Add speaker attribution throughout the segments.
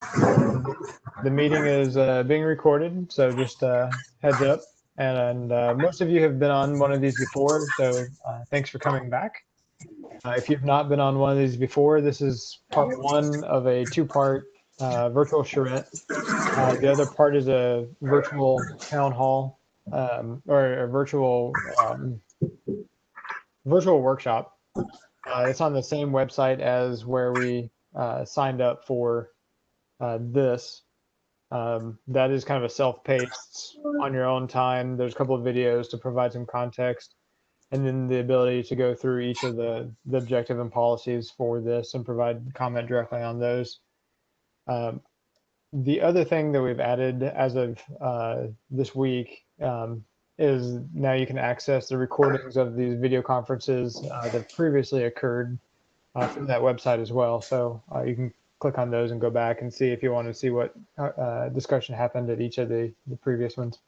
Speaker 1: The meeting is being recorded, so just heads up. And most of you have been on one of these before, so thanks for coming back. If you've not been on one of these before, this is part one of a two-part virtual charrette. The other part is a virtual town hall or a virtual workshop. It's on the same website as where we signed up for this. That is kind of a self-paced, on your own time. There's a couple of videos to provide some context, and then the ability to go through each of the objective and policies for this and provide comment directly on those. The other thing that we've added as of this week is now you can access the recordings of these video conferences that previously occurred from that website as well. So you can click on those and go back and see if you want to see what discussion happened at each of the previous ones.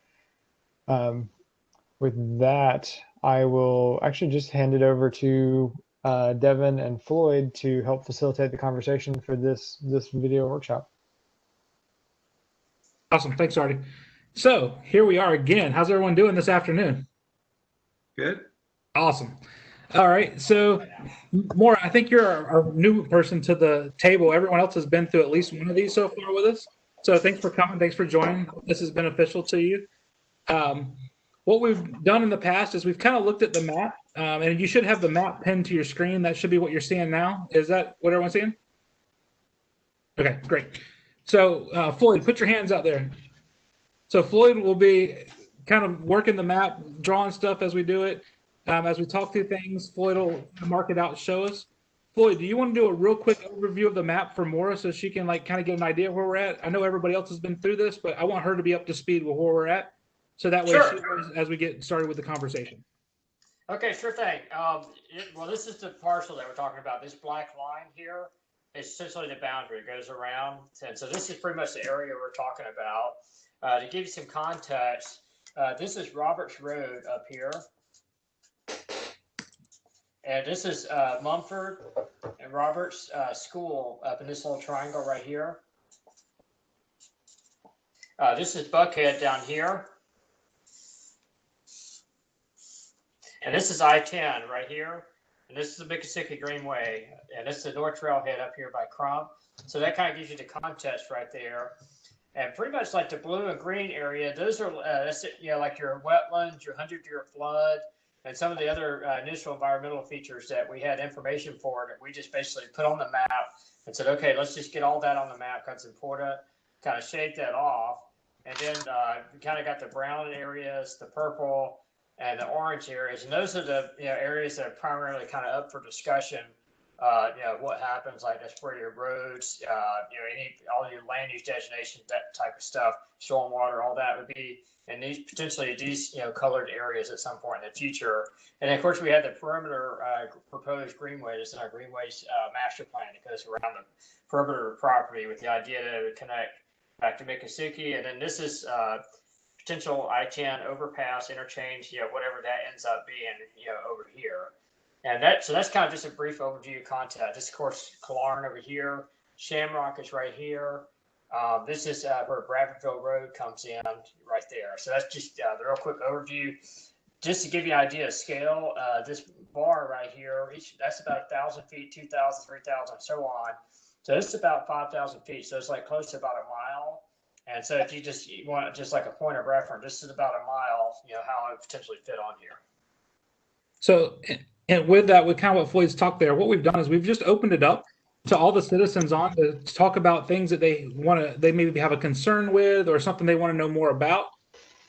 Speaker 1: With that, I will actually just hand it over to Devin and Floyd to help facilitate the conversation for this video workshop.
Speaker 2: Awesome. Thanks, Artie. So here we are again. How's everyone doing this afternoon?
Speaker 3: Good.
Speaker 2: Awesome. All right. So, Maura, I think you're a new person to the table. Everyone else has been through at least one of these so far with us. So thanks for coming. Thanks for joining. This is beneficial to you. What we've done in the past is we've kind of looked at the map, and you should have the map pinned to your screen. That should be what you're seeing now. Is that what everyone's seeing? Okay, great. So Floyd, put your hands out there. So Floyd will be kind of working the map, drawing stuff as we do it. As we talk through things, Floyd will mark it out and show us. Floyd, do you want to do a real quick overview of the map for Maura so she can kind of get an idea of where we're at? I know everybody else has been through this, but I want her to be up to speed with where we're at. So that way, she knows as we get started with the conversation.
Speaker 4: Okay, sure thing. Well, this is the parcel that we're talking about. This black line here is essentially the boundary. It goes around. And so this is pretty much the area we're talking about. To give you some context, this is Roberts Road up here. And this is Mumford and Roberts School up in this little triangle right here. This is Buckhead down here. And this is I-10 right here. And this is the Miccosukee Greenway. And this is the North Trailhead up here by Crump. So that kind of gives you the context right there. And pretty much like the blue and green area, those are, like your wetlands, your 100-year flood, and some of the other initial environmental features that we had information for that we just basically put on the map and said, okay, let's just get all that on the map because it's important, kind of shade that off. And then we kind of got the brown areas, the purple, and the orange areas. And those are the areas that are primarily kind of up for discussion. What happens, like that's where your roads, all your land use designations, that type of stuff, stormwater, all that would be in these potentially these colored areas at some point in the future. And then, of course, we had the perimeter proposed greenway. This is our greenways master plan that goes around the perimeter of the property with the idea that it would connect back to Miccosukee. And then this is potential I-10 overpass interchange, whatever that ends up being, over here. And so that's kind of just a brief overview of content. This, of course, Killearn over here. Shamrock is right here. This is where Bradfordville Road comes in right there. So that's just the real quick overview. Just to give you an idea of scale, this bar right here, that's about 1,000 feet, 2,000, 3,000, so on. So this is about 5,000 feet. So it's like close to about a mile. And so if you want just like a point of reference, this is about a mile, how it would potentially fit on here.
Speaker 2: So, and with that, with kind of what Floyd's talked there, what we've done is we've just opened it up to all the citizens on to talk about things that they maybe have a concern with or something they want to know more about.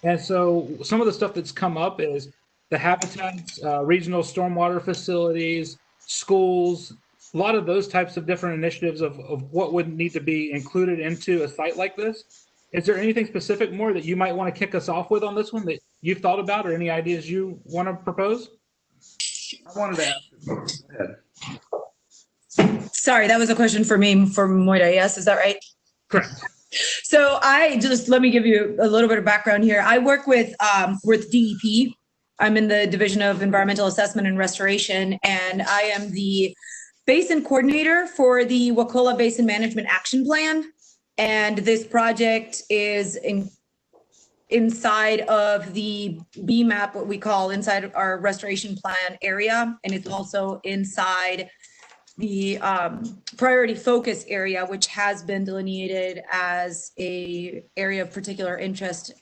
Speaker 2: And so some of the stuff that's come up is the habitats, regional stormwater facilities, schools, a lot of those types of different initiatives of what would need to be included into a site like this. Is there anything specific more that you might want to kick us off with on this one that you've thought about or any ideas you want to propose?
Speaker 3: I wanted to ask. Go ahead.
Speaker 5: Sorry, that was a question for me from Moira. Yes, is that right?
Speaker 2: Correct.
Speaker 5: So let me give you a little bit of background here. I work with DEP. I'm in the Division of Environmental Assessment and Restoration, and I am the Basin coordinator for the Wakulla Basin Management Action Plan. And this project is inside of the BMAP, what we call inside our restoration plan area. And it's also inside the priority focus area, which has been delineated as a area of particular interest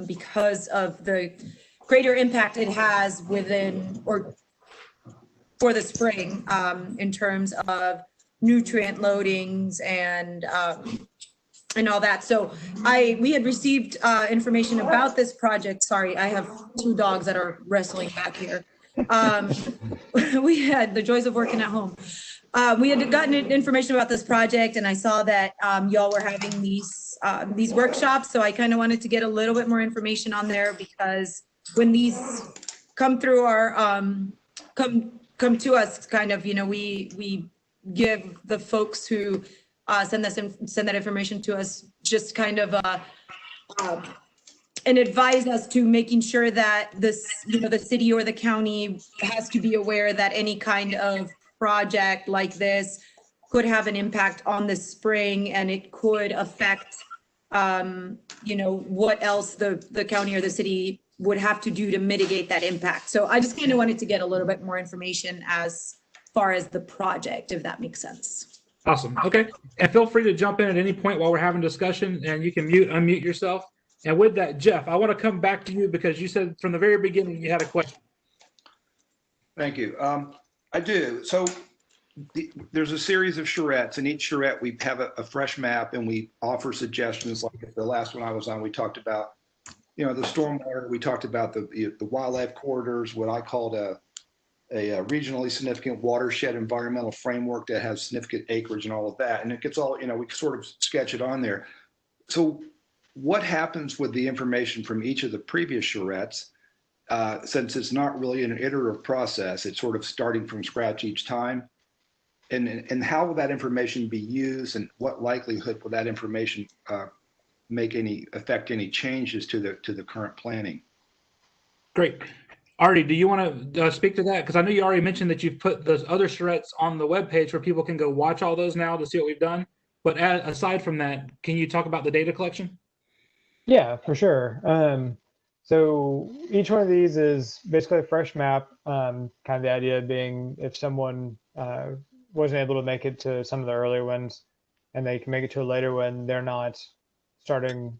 Speaker 5: because of the greater impact it has within or for the spring in terms of nutrient loadings and all that. So we had received information about this project. Sorry, I have two dogs that are wrestling back here. We had the joys of working at home. We had gotten information about this project, and I saw that y'all were having these workshops. So I kind of wanted to get a little bit more information on there, because when these come through our come to us, kind of, you know, we give the folks who send that information to us just kind of and advise us to making sure that this, you know, the city or the county has to be aware that any kind of project like this could have an impact on the spring, and it could affect, you know, what else the county or the city would have to do to mitigate that impact. So I just kind of wanted to get a little bit more information as far as the project, if that makes sense.
Speaker 2: Awesome. Okay. And feel free to jump in at any point while we're having discussion, and you can unmute yourself. And with that, Jeff, I want to come back to you because you said from the very beginning you had a question.
Speaker 3: Thank you. I do. So there's a series of charrettes, and each charrette we have a fresh map, and we offer suggestions. Like the last one I was on, we talked about, you know, the stormwater. We talked about the wildlife corridors, what I called a regionally significant watershed environmental framework that has significant acreage and all of that. And it gets all, you know, we sort of sketch it on there. So what happens with the information from each of the previous charrettes, since it's not really an iterative process, it's sort of starting from scratch each time? And how will that information be used, and what likelihood will that information affect any changes to the current planning?
Speaker 2: Great. Artie, do you want to speak to that? Because I know you already mentioned that you've put those other charrettes on the webpage where people can go watch all those now to see what we've done. But aside from that, can you talk about the data collection?
Speaker 1: Yeah, for sure. So each one of these is basically a fresh map. Kind of the idea being, if someone wasn't able to make it to some of the earlier ones and they can make it to a later one, they're not starting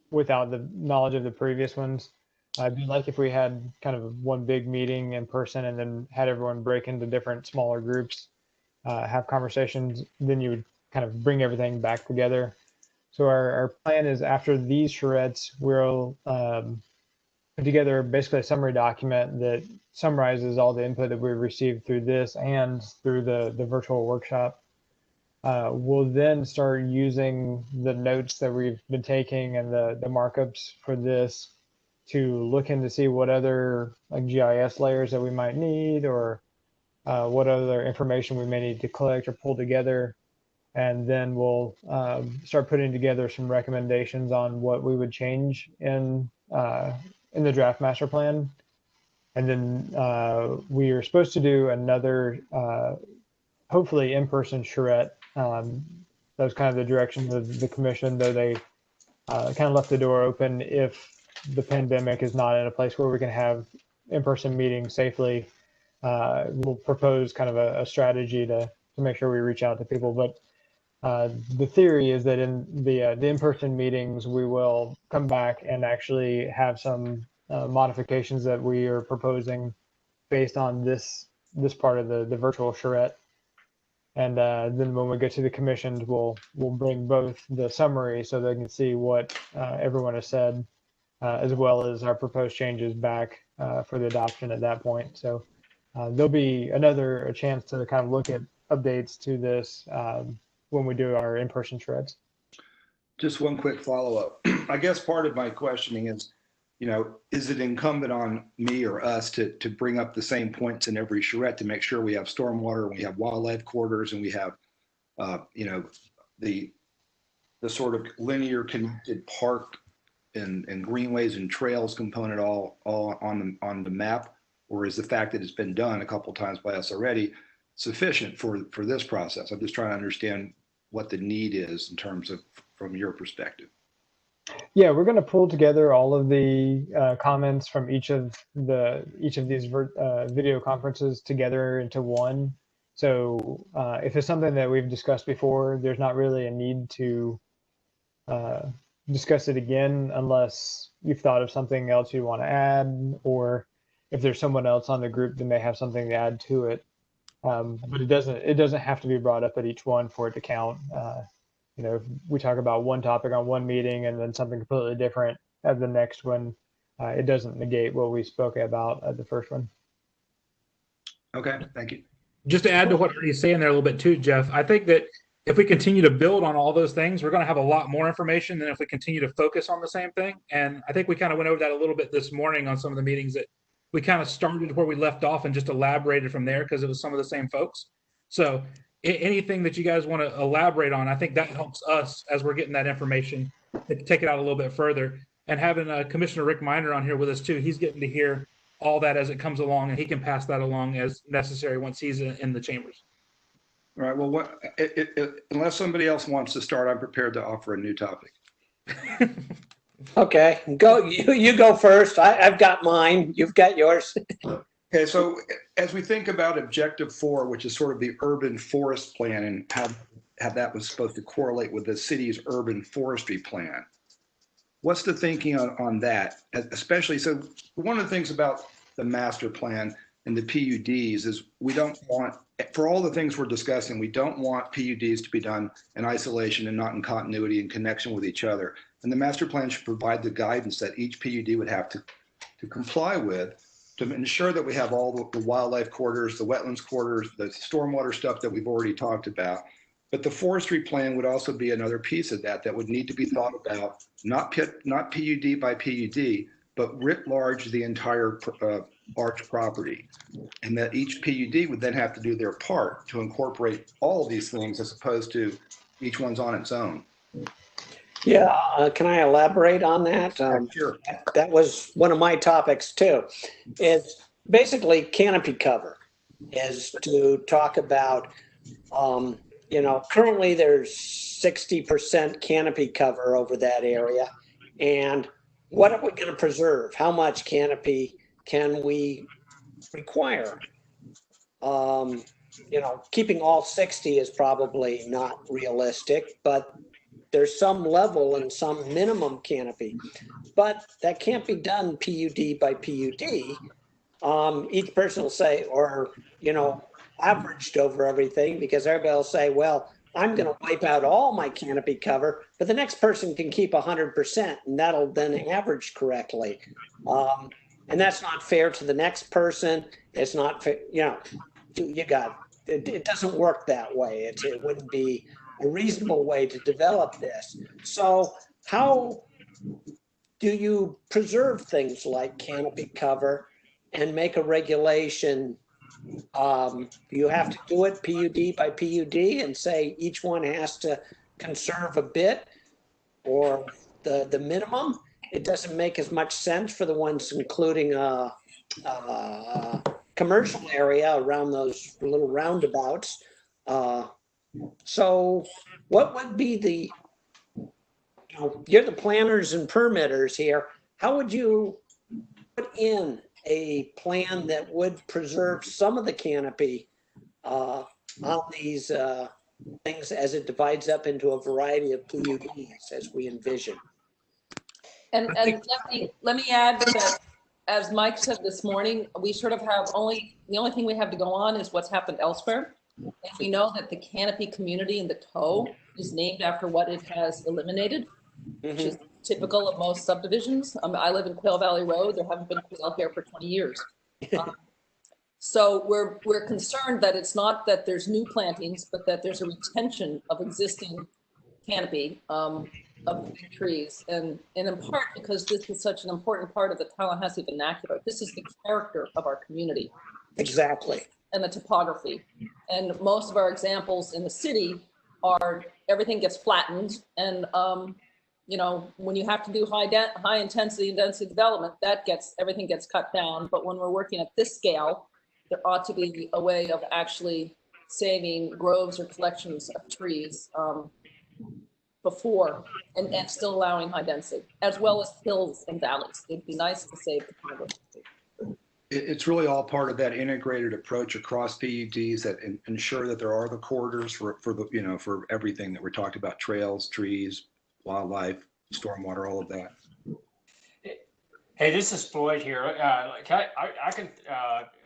Speaker 1: without the knowledge of the previous ones. It'd be like if we had kind of one big meeting in person and then had everyone break into different smaller groups, have conversations, then you would kind of bring everything back together. So our plan is, after these charrettes, we'll put together basically a summary document that summarizes all the input that we've received through this and through the virtual workshop. We'll then start using the notes that we've been taking and the markups for this to look in to see what other like GIS layers that we might need, or what other information we may need to collect or pull together. And then we'll start putting together some recommendations on what we would change in the draft master plan. And then we are supposed to do another, hopefully in-person charrette. That was kind of the direction of the commission, though they kind of left the door open if the pandemic is not in a place where we can have in-person meetings safely. We'll propose kind of a strategy to make sure we reach out to people. But the theory is that in the in-person meetings, we will come back and actually have some modifications that we are proposing based on this part of the virtual charrette. And then when we get to the commissions, we'll bring both the summary so they can see what everyone has said, as well as our proposed changes back for the adoption at that point. So there'll be a chance to kind of look at updates to this when we do our in-person shreds.
Speaker 3: Just one quick follow-up. I guess part of my questioning is, you know, is it incumbent on me or us to bring up the same points in every charrette to make sure we have stormwater, and we have wildlife corridors, and we have, you know, the sort of linear connected park and greenways and trails component all on the map? Or is the fact that it's been done a couple times by us already sufficient for this process? I'm just trying to understand what the need is in terms of from your perspective?
Speaker 1: Yeah, we're going to pull together all of the comments from each of these video conferences together into one. So if it's something that we've discussed before, there's not really a need to discuss it again unless you've thought of something else you want to add, or if there's someone else on the group that may have something to add to it. But it doesn't have to be brought up at each one for it to count. You know, if we talk about one topic on one meeting and then something completely different at the next one, it doesn't negate what we spoke about at the first one.
Speaker 3: Okay, thank you.
Speaker 2: Just to add to what Ernie's saying there a little bit too, Jeff, I think that if we continue to build on all those things, we're going to have a lot more information than if we continue to focus on the same thing. And I think we kind of went over that a little bit this morning on some of the meetings, that we kind of started where we left off and just elaborated from there because it was some of the same folks. So anything that you guys want to elaborate on, I think that helps us as we're getting that information to take it out a little bit further. And having Commissioner Rick Miner on here with us too, he's getting to hear all that as it comes along, and he can pass that along as necessary once he's in the chambers.
Speaker 3: All right. Well, unless somebody else wants to start, I'm prepared to offer a new topic.
Speaker 6: Okay, go. You go first. I've got mine. You've got yours.
Speaker 3: Okay, so as we think about Objective 4, which is sort of the urban forest plan and how that was supposed to correlate with the city's urban forestry plan, what's the thinking on that? Especially, so one of the things about the master plan and the PUDs is we don't want, for all the things we're discussing, we don't want PUDs to be done in isolation and not in continuity and connection with each other. And the master plan should provide the guidance that each PUD would have to comply with to ensure that we have all the wildlife corridors, the wetlands corridors, the stormwater stuff that we've already talked about. But the forestry plan would also be another piece of that would need to be thought about, not PUD by PUD, but writ large the entire arch property. And that each PUD would then have to do their part to incorporate all of these things as opposed to each one's on its own.
Speaker 6: Yeah, can I elaborate on that?
Speaker 3: Sure.
Speaker 6: That was one of my topics too. It's basically canopy cover, is to talk about, you know, currently there's 60% canopy cover over that area. And what are we going to preserve? How much canopy can we require? You know, keeping all 60 is probably not realistic, but there's some level and some minimum canopy, but that can't be done PUD by PUD. Each person will say, or, you know, averaged over everything, because everybody will say, well, I'm going to wipe out all my canopy cover, but the next person can keep 100%, and that'll then average correctly. And that's not fair to the next person. It's not fair, you know, it doesn't work that way. It wouldn't be a reasonable way to develop this. So how do you preserve things like canopy cover and make a regulation? You have to do it PUD by PUD and say each one has to conserve a bit or the minimum. It doesn't make as much sense for the ones including a commercial area around those little roundabouts. So what would be the, you know, you're the planners and permitters here. How would you put in a plan that would preserve some of the canopy on these things as it divides up into a variety of PUDs as we envision?
Speaker 7: And let me add that, as Mike said this morning, we sort of have the only thing we have to go on is what's happened elsewhere. And we know that the canopy community in the toe is named after what it has eliminated, which is typical of most subdivisions. I live in Quail Valley Road. There haven't been quail here for 20 years. So we're concerned that it's not that there's new plantings, but that there's a retention of existing canopy of big trees. And in part because this is such an important part of the Tallahassee vernacular. This is the character of our community.
Speaker 6: Exactly.
Speaker 7: And the topography. And most of our examples in the city are everything gets flattened. And, you know, when you have to do high intensity and density development, everything gets cut down. But when we're working at this scale, there ought to be a way of actually saving groves or collections of trees. before and still allowing high density, as well as hills and valleys. It'd be nice to save the topography.
Speaker 3: It's really all part of that integrated approach across PUDs that ensure that there are the corridors for the, you know, for everything that we're talking about: trails, trees, wildlife, stormwater, all of that.
Speaker 4: Hey, this is Floyd here. I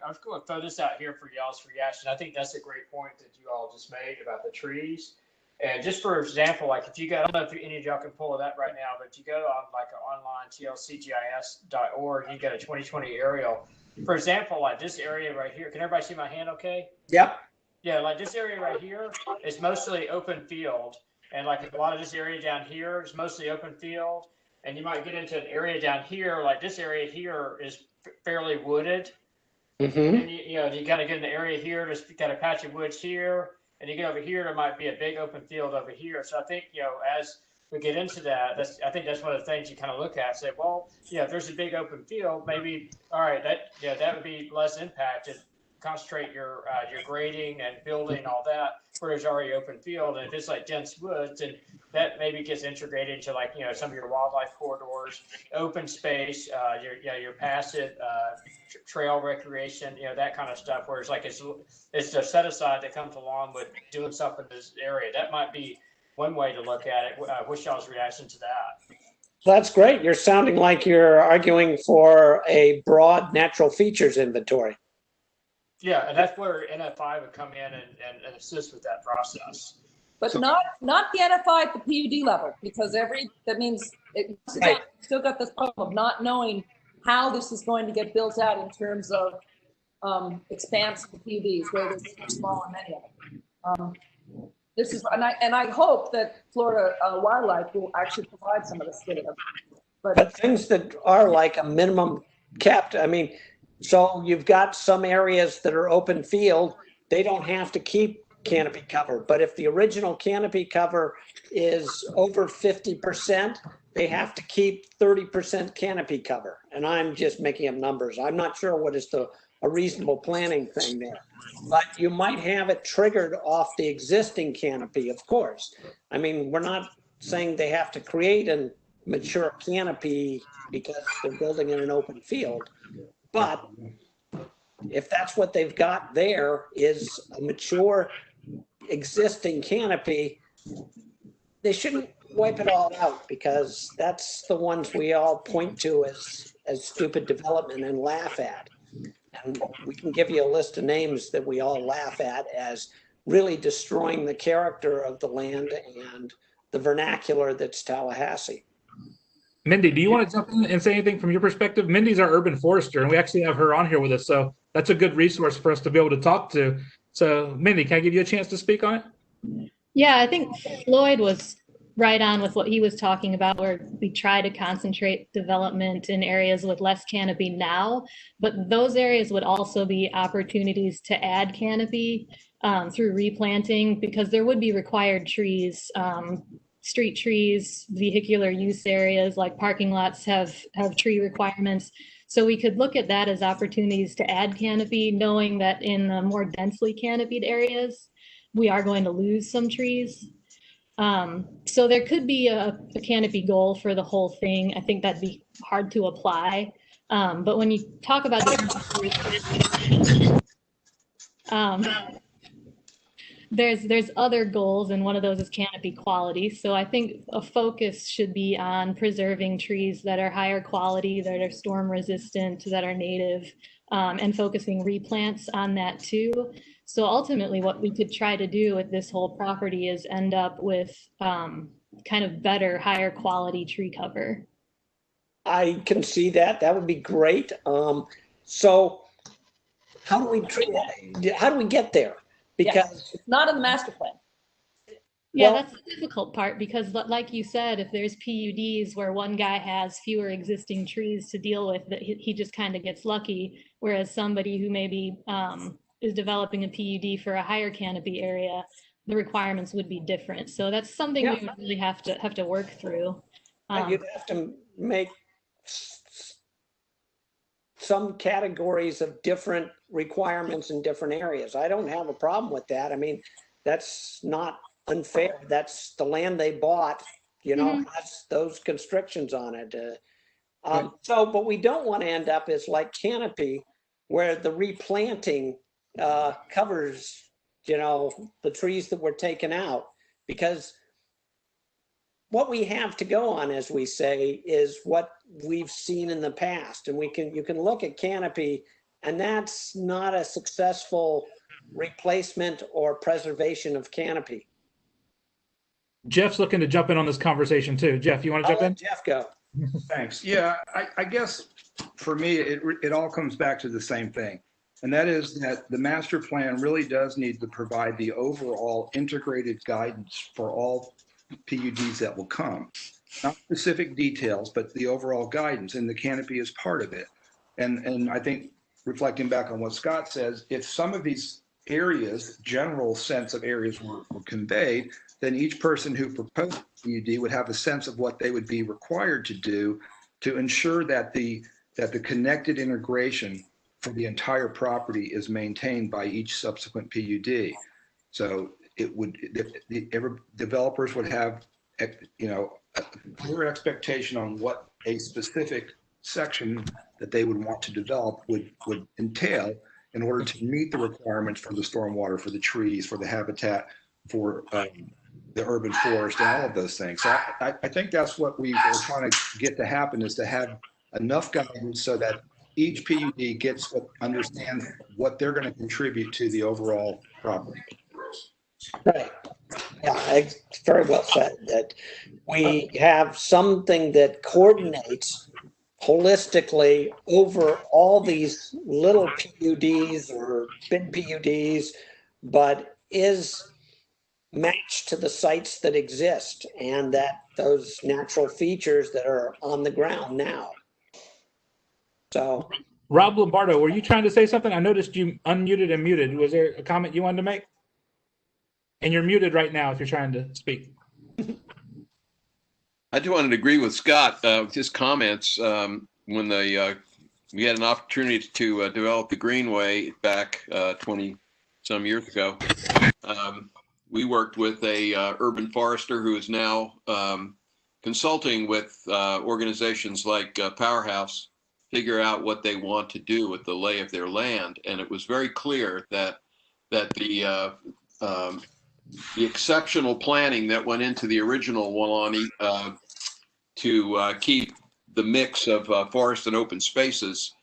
Speaker 4: was going to throw this out here for y'all's reaction. I think that's a great point that you all just made about the trees. And just for example, like if you go, I don't know if any of y'all can pull it up right now, but you go on like an online tlcgis.org, you get a 2020 aerial. For example, like this area right here, can everybody see my hand okay?
Speaker 6: Yep.
Speaker 4: Yeah, like this area right here is mostly open field. And like a lot of this area down here is mostly open field. And you might get into an area down here, like this area here is fairly wooded.
Speaker 6: Mm-hmm.
Speaker 4: And you know, you kind of get in the area here, just got a patch of woods here. And you get over here, there might be a big open field over here. So I think, you know, as we get into that, I think that's one of the things you kind of look at, say, well, yeah, if there's a big open field, maybe, all right, that would be less impacted. Concentrate your grading and building, all that, where there's already open field. And if it's like dense woods, and that maybe gets integrated into, like, you know, some of your wildlife corridors, open space, your passive trail recreation, you know, that kind of stuff, where it's like it's a set aside that comes along with doing stuff in this area. That might be one way to look at it. What's y'all's reaction to that?
Speaker 6: That's great. You're sounding like you're arguing for a broad natural features inventory.
Speaker 4: Yeah, and that's where NFI would come in and assist with that process.
Speaker 7: But not the NFI at the PUD level, because that means it still got this problem of not knowing how this is going to get built out in terms of expanse of the PUDs, where there's small and many of them. This is, and I hope that Florida Wildlife will actually provide some of this data.
Speaker 6: But things that are like a minimum capped, I mean, so you've got some areas that are open field, they don't have to keep canopy cover. But if the original canopy cover is over 50%, they have to keep 30% canopy cover. And I'm just making up numbers. I'm not sure what is a reasonable planning thing there. But you might have it triggered off the existing canopy, of course. I mean, we're not saying they have to create a mature canopy because they're building in an open field. But if that's what they've got there is a mature existing canopy, they shouldn't wipe it all out, because that's the ones we all point to as stupid development and laugh at. And we can give you a list of names that we all laugh at as really destroying the character of the land and the vernacular that's Tallahassee.
Speaker 2: Mindy, do you want to jump in and say anything from your perspective? Mindy's our urban forester, and we actually have her on here with us, so that's a good resource for us to be able to talk to. So, Mindy, can I give you a chance to speak on it?
Speaker 8: Yeah, I think Floyd was right on with what he was talking about, where we try to concentrate development in areas with less canopy now, but those areas would also be opportunities to add canopy through replanting, because there would be required trees. Street trees, vehicular use areas like parking lots have tree requirements. So we could look at that as opportunities to add canopy, knowing that in the more densely canopied areas, we are going to lose some trees. So there could be a canopy goal for the whole thing. I think that'd be hard to apply. But when you talk about there's other goals, and one of those is canopy quality. So I think a focus should be on preserving trees that are higher quality, that are storm resistant, that are native, and focusing replants on that too. So ultimately what we could try to do with this whole property is end up with kind of better, higher quality tree cover.
Speaker 6: I can see that. That would be great. So how do we get there? Because
Speaker 7: it's not in the master plan.
Speaker 8: Yeah, that's the difficult part, because like you said, if there's PUDs where one guy has fewer existing trees to deal with, that he just kind of gets lucky, whereas somebody who maybe is developing a PUD for a higher canopy area, the requirements would be different. So that's something we would really have to work through.
Speaker 6: You'd have to make some categories of different requirements in different areas. I don't have a problem with that. I mean, that's not unfair. That's the land they bought, you know, has those constrictions on it. So, but we don't want to end up as like canopy, where the replanting covers, you know, the trees that were taken out, because what we have to go on, as we say, is what we've seen in the past. And you can look at canopy, and that's not a successful replacement or preservation of canopy.
Speaker 2: Jeff's looking to jump in on this conversation too. Jeff, you want to jump in?
Speaker 6: Jeff, go.
Speaker 3: Thanks. Yeah, I guess for me, it all comes back to the same thing. And that is that the master plan really does need to provide the overall integrated guidance for all PUDs that will come. Not specific details, but the overall guidance, and the canopy is part of it. And I think, reflecting back on what Scott says, if some of these areas, general sense of areas were conveyed, then each person who proposed PUD would have a sense of what they would be required to do to ensure that the connected integration for the entire property is maintained by each subsequent PUD. So it would, developers would have, you know, a clear expectation on what a specific section that they would want to develop would entail in order to meet the requirements for the stormwater, for the trees, for the habitat, for the urban forest, and all of those things. So I think that's what we were trying to get to happen, is to have enough guidance so that each PUD gets understands what they're going to contribute to the overall property.
Speaker 6: Right. Yeah, it's very well said, that we have something that coordinates holistically over all these little PUDs or big PUDs, but is matched to the sites that exist and that those natural features that are on the ground now. So,
Speaker 2: Rob Lombardo, were you trying to say something? I noticed you unmuted and muted. Was there a comment you wanted to make? And you're muted right now if you're trying to speak.
Speaker 9: I do want to agree with Scott with his comments. When we had an opportunity to develop the Greenway back 20 some years ago, we worked with a urban forester who is now consulting with organizations like Powerhouse, figure out what they want to do with the lay of their land. And it was very clear that the exceptional planning that went into the original Welaunee to keep the mix of forest and open spaces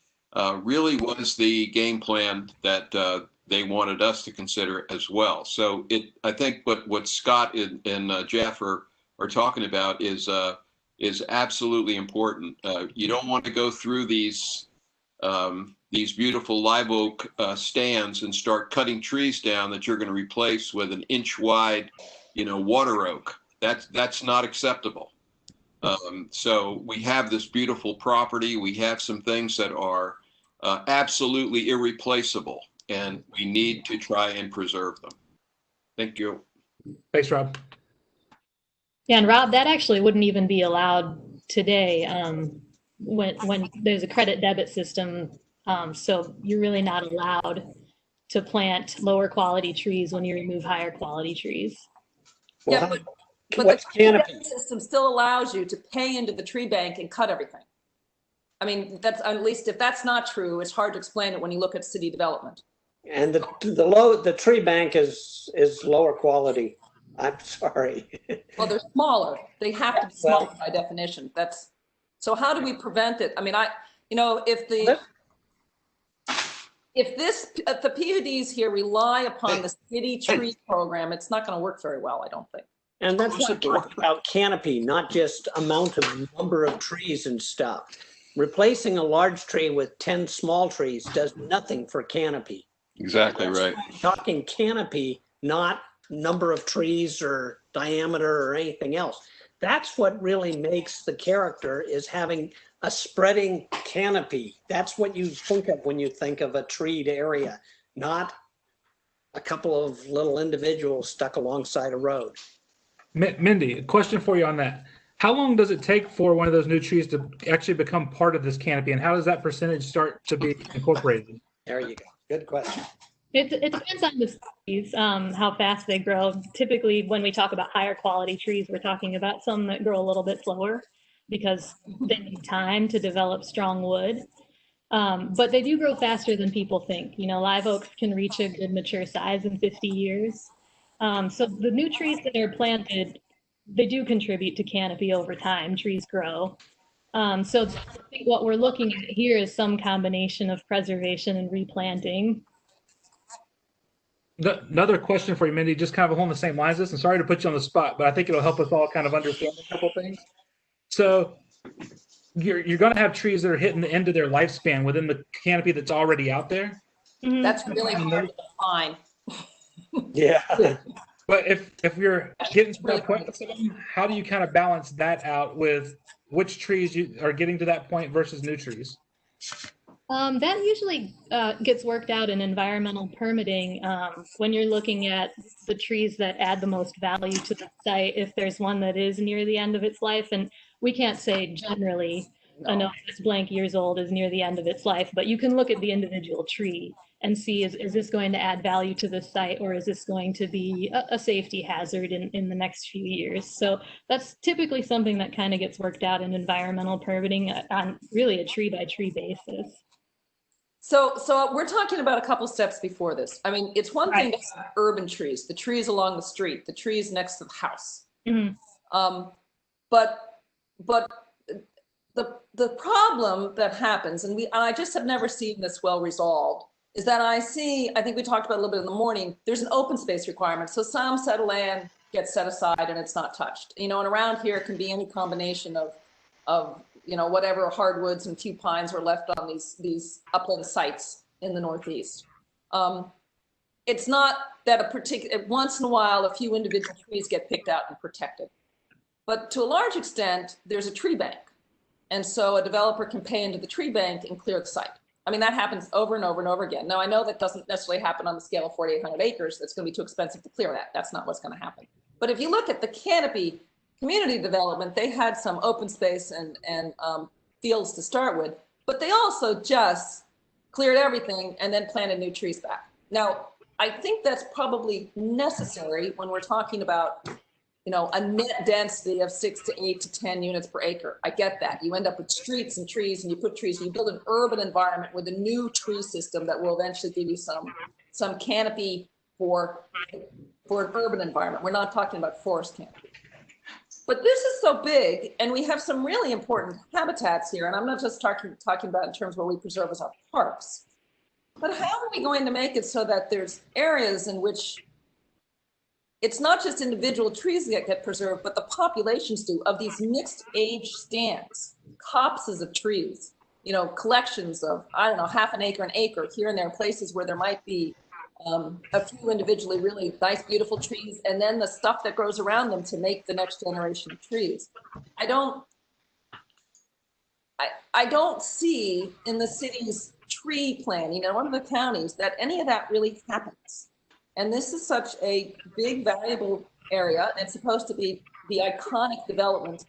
Speaker 9: really was the game plan that they wanted us to consider as well. So I think what Scott and Jeff are talking about is absolutely important. You don't want to go through these beautiful live oak stands and start cutting trees down that you're going to replace with an inch wide, water oak. That's not acceptable. So we have this beautiful property. We have some things that are absolutely irreplaceable, and we need to try and preserve them. Thank you.
Speaker 2: Thanks, Rob.
Speaker 8: Yeah, and Rob, that actually wouldn't even be allowed today when there's a credit debit system. So you're really not allowed to plant lower quality trees when you remove higher quality trees.
Speaker 7: Yeah, but the credit system still allows you to pay into the tree bank and cut everything. I mean, that's, at least if that's not true, it's hard to explain it when you look at city development. And
Speaker 6: the tree bank is lower quality. I'm sorry.
Speaker 7: Well, they're smaller. They have to be smaller by definition. So how do we prevent it? I mean, if the PUDs here rely upon the city tree program, it's not going to work very well, I don't think.
Speaker 6: And that's what talk about canopy, not just number of trees and stuff. Replacing a large tree with 10 small trees does nothing for canopy.
Speaker 9: Exactly right.
Speaker 6: Talking canopy, not number of trees or diameter or anything else. That's what really makes the character, is having a spreading canopy. That's what you think of when you think of a treed area, not a couple of little individuals stuck alongside a road.
Speaker 2: Mindy, a question for you on that. How long does it take for one of those new trees to actually become part of this canopy, and how does that percentage start to be incorporated?
Speaker 6: There you go. Good question.
Speaker 8: It depends on the species, how fast they grow. Typically, when we talk about higher quality trees, we're talking about some that grow a little bit slower because they need time to develop strong wood. But they do grow faster than people think. You know, live oaks can reach a good mature size in 50 years. So the new trees that are planted, they do contribute to canopy over time. Trees grow. So I think what we're looking at here is some combination of preservation and replanting.
Speaker 2: Another question for you, Mindy, just kind of along the same lines as this, and sorry to put you on the spot, but I think it'll help us all kind of understand a couple things. So you're going to have trees that are hitting the end of their lifespan within the canopy that's already out there.
Speaker 7: That's really hard to define.
Speaker 6: Yeah.
Speaker 2: But if you're getting to that point, how do you kind of balance that out with which trees you are getting to that point versus new trees?
Speaker 8: That usually gets worked out in environmental permitting when you're looking at the trees that add the most value to the site, if there's one that is near the end of its life. And we can't say generally, no, this blank years old is near the end of its life, but you can look at the individual tree and see, is this going to add value to the site, or is this going to be a safety hazard in the next few years? So that's typically something that kind of gets worked out in environmental permitting on really a tree by tree basis.
Speaker 7: So we're talking about a couple steps before this. I mean, it's one thing to have urban trees, the trees along the street, the trees next to the house. Mm-hmm. But the problem that happens, and I just have never seen this well resolved, is that I think we talked about a little bit in the morning, there's an open space requirement. So some set of land gets set aside and it's not touched. You know, and around here it can be any combination of you know, whatever hardwoods and few pines were left on these upland sites in the Northeast. It's not that once in a while, a few individual trees get picked out and protected. But to a large extent, there's a tree bank. And so a developer can pay into the tree bank and clear the site. I mean, that happens over and over and over again. Now, I know that doesn't necessarily happen on the scale of 4,800 acres. That's going to be too expensive to clear that. That's not what's going to happen. But if you look at the canopy community development, they had some open space and fields to start with, but they also just cleared everything and then planted new trees back. Now, I think that's probably necessary when we're talking about, you know, a net density of 6 to 8 to 10 units per acre. I get that. You end up with streets and trees, and you put trees, and you build an urban environment with a new tree system that will eventually give you some canopy for an urban environment. We're not talking about forest canopy. But this is so big, and we have some really important habitats here, and I'm not just talking about in terms of what we preserve as our parks, but how are we going to make it so that there's areas in which it's not just individual trees that get preserved, but the populations do, of these mixed age stands, copses of trees, you know, collections of, I don't know, half an acre here and there, places where there might be a few individually really nice, beautiful trees, and then the stuff that grows around them to make the next generation of trees. I don't see in the city's tree plan, you know, one of the counties, that any of that really happens. And this is such a big, valuable area. And it's supposed to be the iconic development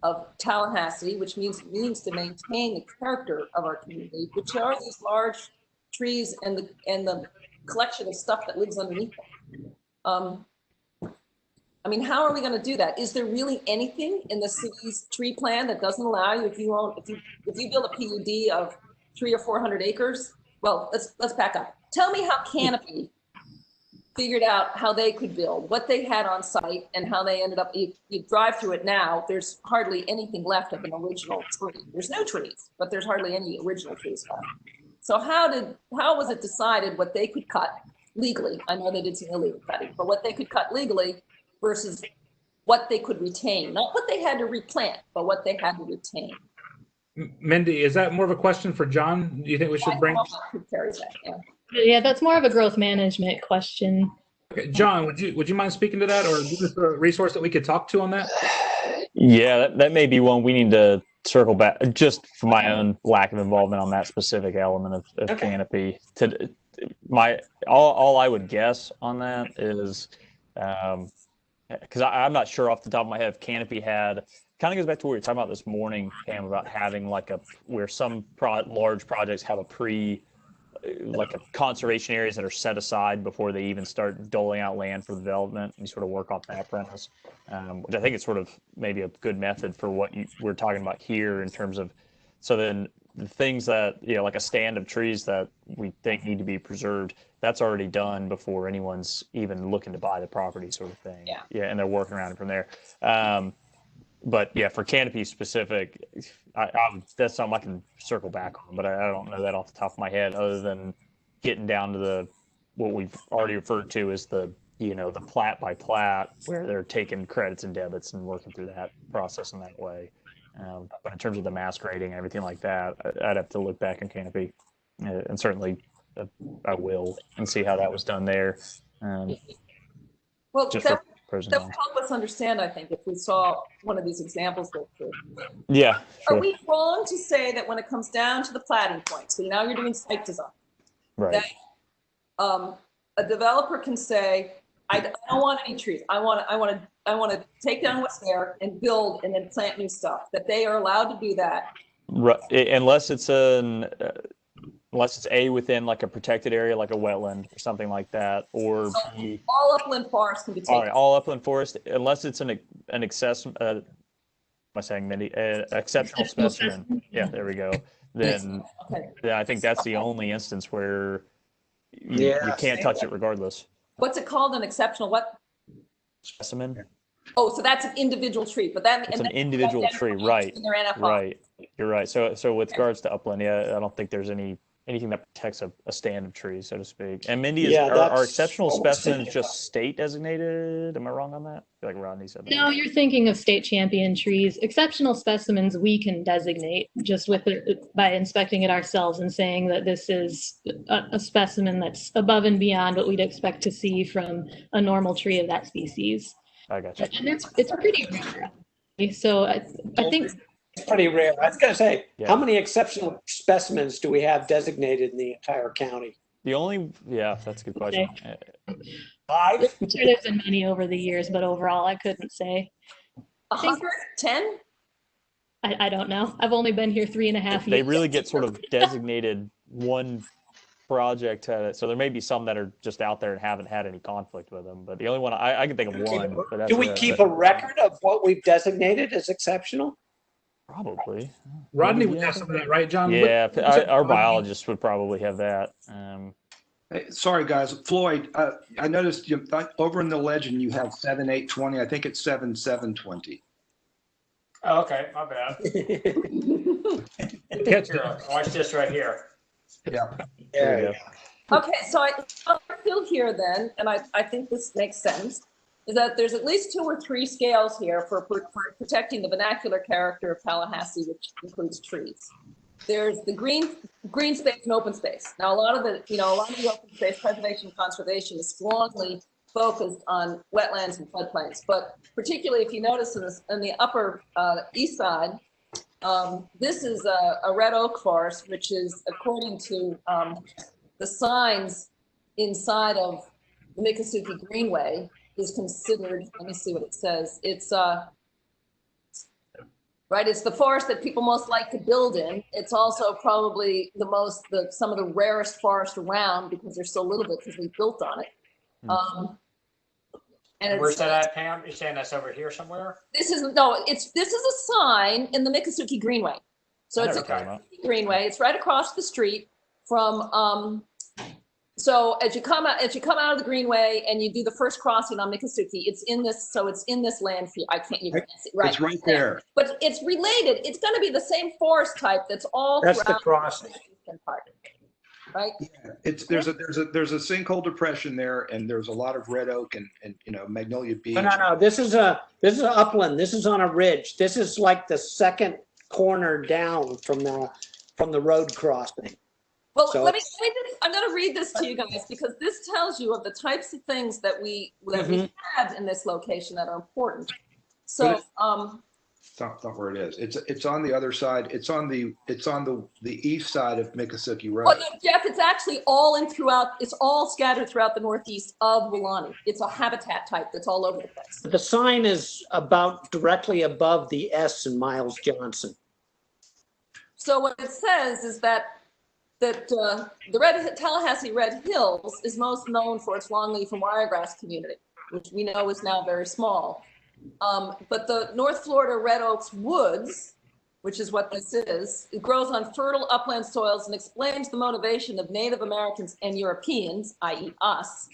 Speaker 7: of Tallahassee, which means to maintain the character of our community, which are these large trees and the collection of stuff that lives underneath them. I mean, how are we going to do that? Is there really anything in the city's tree plan that doesn't allow you, if you build a PUD of 300 or 400 acres? Well, let's back up. Tell me how Canopy figured out how they could build, what they had on site, and how they ended up. You drive through it now, there's hardly anything left of an original tree. There's no trees, but there's hardly any original trees left. So how was it decided what they could cut legally? I know they did some illegal cutting, but what they could cut legally versus what they could retain, not what they had to replant, but what they had to retain.
Speaker 2: Mindy, is that more of a question for John? Do you think we should bring?
Speaker 8: Yeah, that's more of a growth management question.
Speaker 2: Okay, John, would you mind speaking to that, or is this a resource that we could talk to on that?
Speaker 10: Yeah, that may be one we need to circle back, just for my own lack of involvement on that specific element of canopy. All I would guess on that is, because I'm not sure off the top of my head if canopy had, kind of goes back to what we were talking about this morning, Pam, about having like where some large projects have a like conservation areas that are set aside before they even start doling out land for development. And you sort of work off that premise, which I think is sort of maybe a good method for what we're talking about here in terms of, so then the things that, like a stand of trees that we think need to be preserved, that's already done before anyone's even looking to buy the property, sort of thing.
Speaker 7: Yeah.
Speaker 10: And they're working around it from there. But yeah, for canopy specific, that's something I can circle back on, but I don't know that off the top of my head, other than getting down to what we've already referred to as the plat by plat, where they're taking credits and debits and working through that process in that way. But in terms of the mass grading and everything like that, I'd have to look back in canopy, and certainly I will, and see how that was done there.
Speaker 7: Well,
Speaker 10: Just
Speaker 7: that
Speaker 10: for pros and
Speaker 7: would
Speaker 10: cons.
Speaker 7: help us understand, I think, if we saw one of these examples go through.
Speaker 10: Yeah.
Speaker 7: Are
Speaker 10: Sure.
Speaker 7: we wrong to say that when it comes down to the platting point, so now you're doing site design,
Speaker 10: Right.
Speaker 7: that a developer can say, I don't want any trees. I want to take down what's there and build and then plant new stuff. That they are allowed to do that.
Speaker 10: Right. Unless it's within like a protected area, like a wetland or something like that, or
Speaker 7: So all upland forests can be taken.
Speaker 10: all right, all upland forest, unless it's an exception. Am I saying, Mindy? Exceptional specimen. Yeah, there we go. Then,
Speaker 7: Okay.
Speaker 10: then I think that's the only instance where you can't touch it regardless.
Speaker 7: What's it called? An exceptional what?
Speaker 10: Specimen.
Speaker 7: Oh, so that's an individual tree, but that
Speaker 10: It's an individual tree, right?
Speaker 7: In their NFR.
Speaker 10: Right. You're right. So with regards to upland, yeah, I don't think there's anything that protects a stand of trees, so to speak. And Mindy, are exceptional specimens just state designated? Am I wrong on that? I feel like Rodney said that.
Speaker 8: No, you're thinking of state champion trees. Exceptional specimens we can designate just by inspecting it ourselves and saying that this is a specimen that's above and beyond what we'd expect to see from a normal tree of that species.
Speaker 10: I got you.
Speaker 8: And it's pretty rare. So I think
Speaker 6: It's pretty rare. I was going to say,
Speaker 10: Yeah.
Speaker 6: how many exceptional specimens do we have designated in the entire county?
Speaker 10: That's a good question.
Speaker 6: 5?
Speaker 8: I'm sure there's been many over the years, but overall I couldn't say.
Speaker 7: 110?
Speaker 8: I don't know. I've only been here 3.5 years.
Speaker 10: They really get sort of designated one project at it. So there may be some that are just out there and haven't had any conflict with them. But the only one I can think of one. But that's
Speaker 6: Do we keep a record of what we've designated as exceptional?
Speaker 10: Probably.
Speaker 2: Rodney would have some of that, right, John?
Speaker 10: Yeah, our biologists would probably have that.
Speaker 3: Hey, sorry, guys. Floyd, I noticed over in the legend you have 7/8/20. I think it's 7/7/20.
Speaker 4: Oh, okay, my bad. Here, watch this right here.
Speaker 3: Yeah.
Speaker 10: There you go.
Speaker 7: Okay, so I feel here then, and I think this makes sense, is that there's at least 2 or 3 scales here for protecting the vernacular character of Tallahassee, which includes trees. There's the green space and open space. Now, a lot of the open space preservation and conservation is strongly focused on wetlands and floodplains. But particularly if you notice in the upper east side, this is a red oak forest, which is, according to the signs inside of the Miccosukee Greenway, is considered, let me see what it says. It's it's the forest that people most like to build in. It's also probably some of the rarest forest around because there's so little of it because we built on it. And
Speaker 4: Where's that at, Pam? You're saying that's over here somewhere?
Speaker 7: This is a sign in the Miccosukee Greenway. So it's a Greenway. It's right across the street from. So as you come out of the Greenway and you do the first crossing on Miccosukee, it's in this. So it's in this land field. You can't see right.
Speaker 3: It's right there.
Speaker 7: But it's related. It's going to be the same forest type that's all.
Speaker 6: That's the crossing.
Speaker 7: Right.
Speaker 3: Yeah, there's a sinkhole depression there, and there's a lot of red oak and Magnolia Beach.
Speaker 6: No. This is upland. This is on a ridge. This is like the second corner down from the road crossing.
Speaker 7: Well, let me just, I'm going to read this to you guys because this tells you of the types of things that we have in this location that are important. So,
Speaker 3: It's not where it is. It's on the other side. It's on the east side of Miccosukee Road.
Speaker 7: Well, no, Jeff, it's actually all it's all scattered throughout the northeast of Welaunee. It's a habitat type that's all over the place.
Speaker 6: The sign is about directly above the S in Miles Johnson.
Speaker 7: So what it says is that that Tallahassee Red Hills is most known for its longleaf and wiregrass community, which we know is now very small. But the North Florida Red Oaks Woods, which is what this is, it grows on fertile upland soils and explains the motivation of Native Americans and Europeans, i.e. us,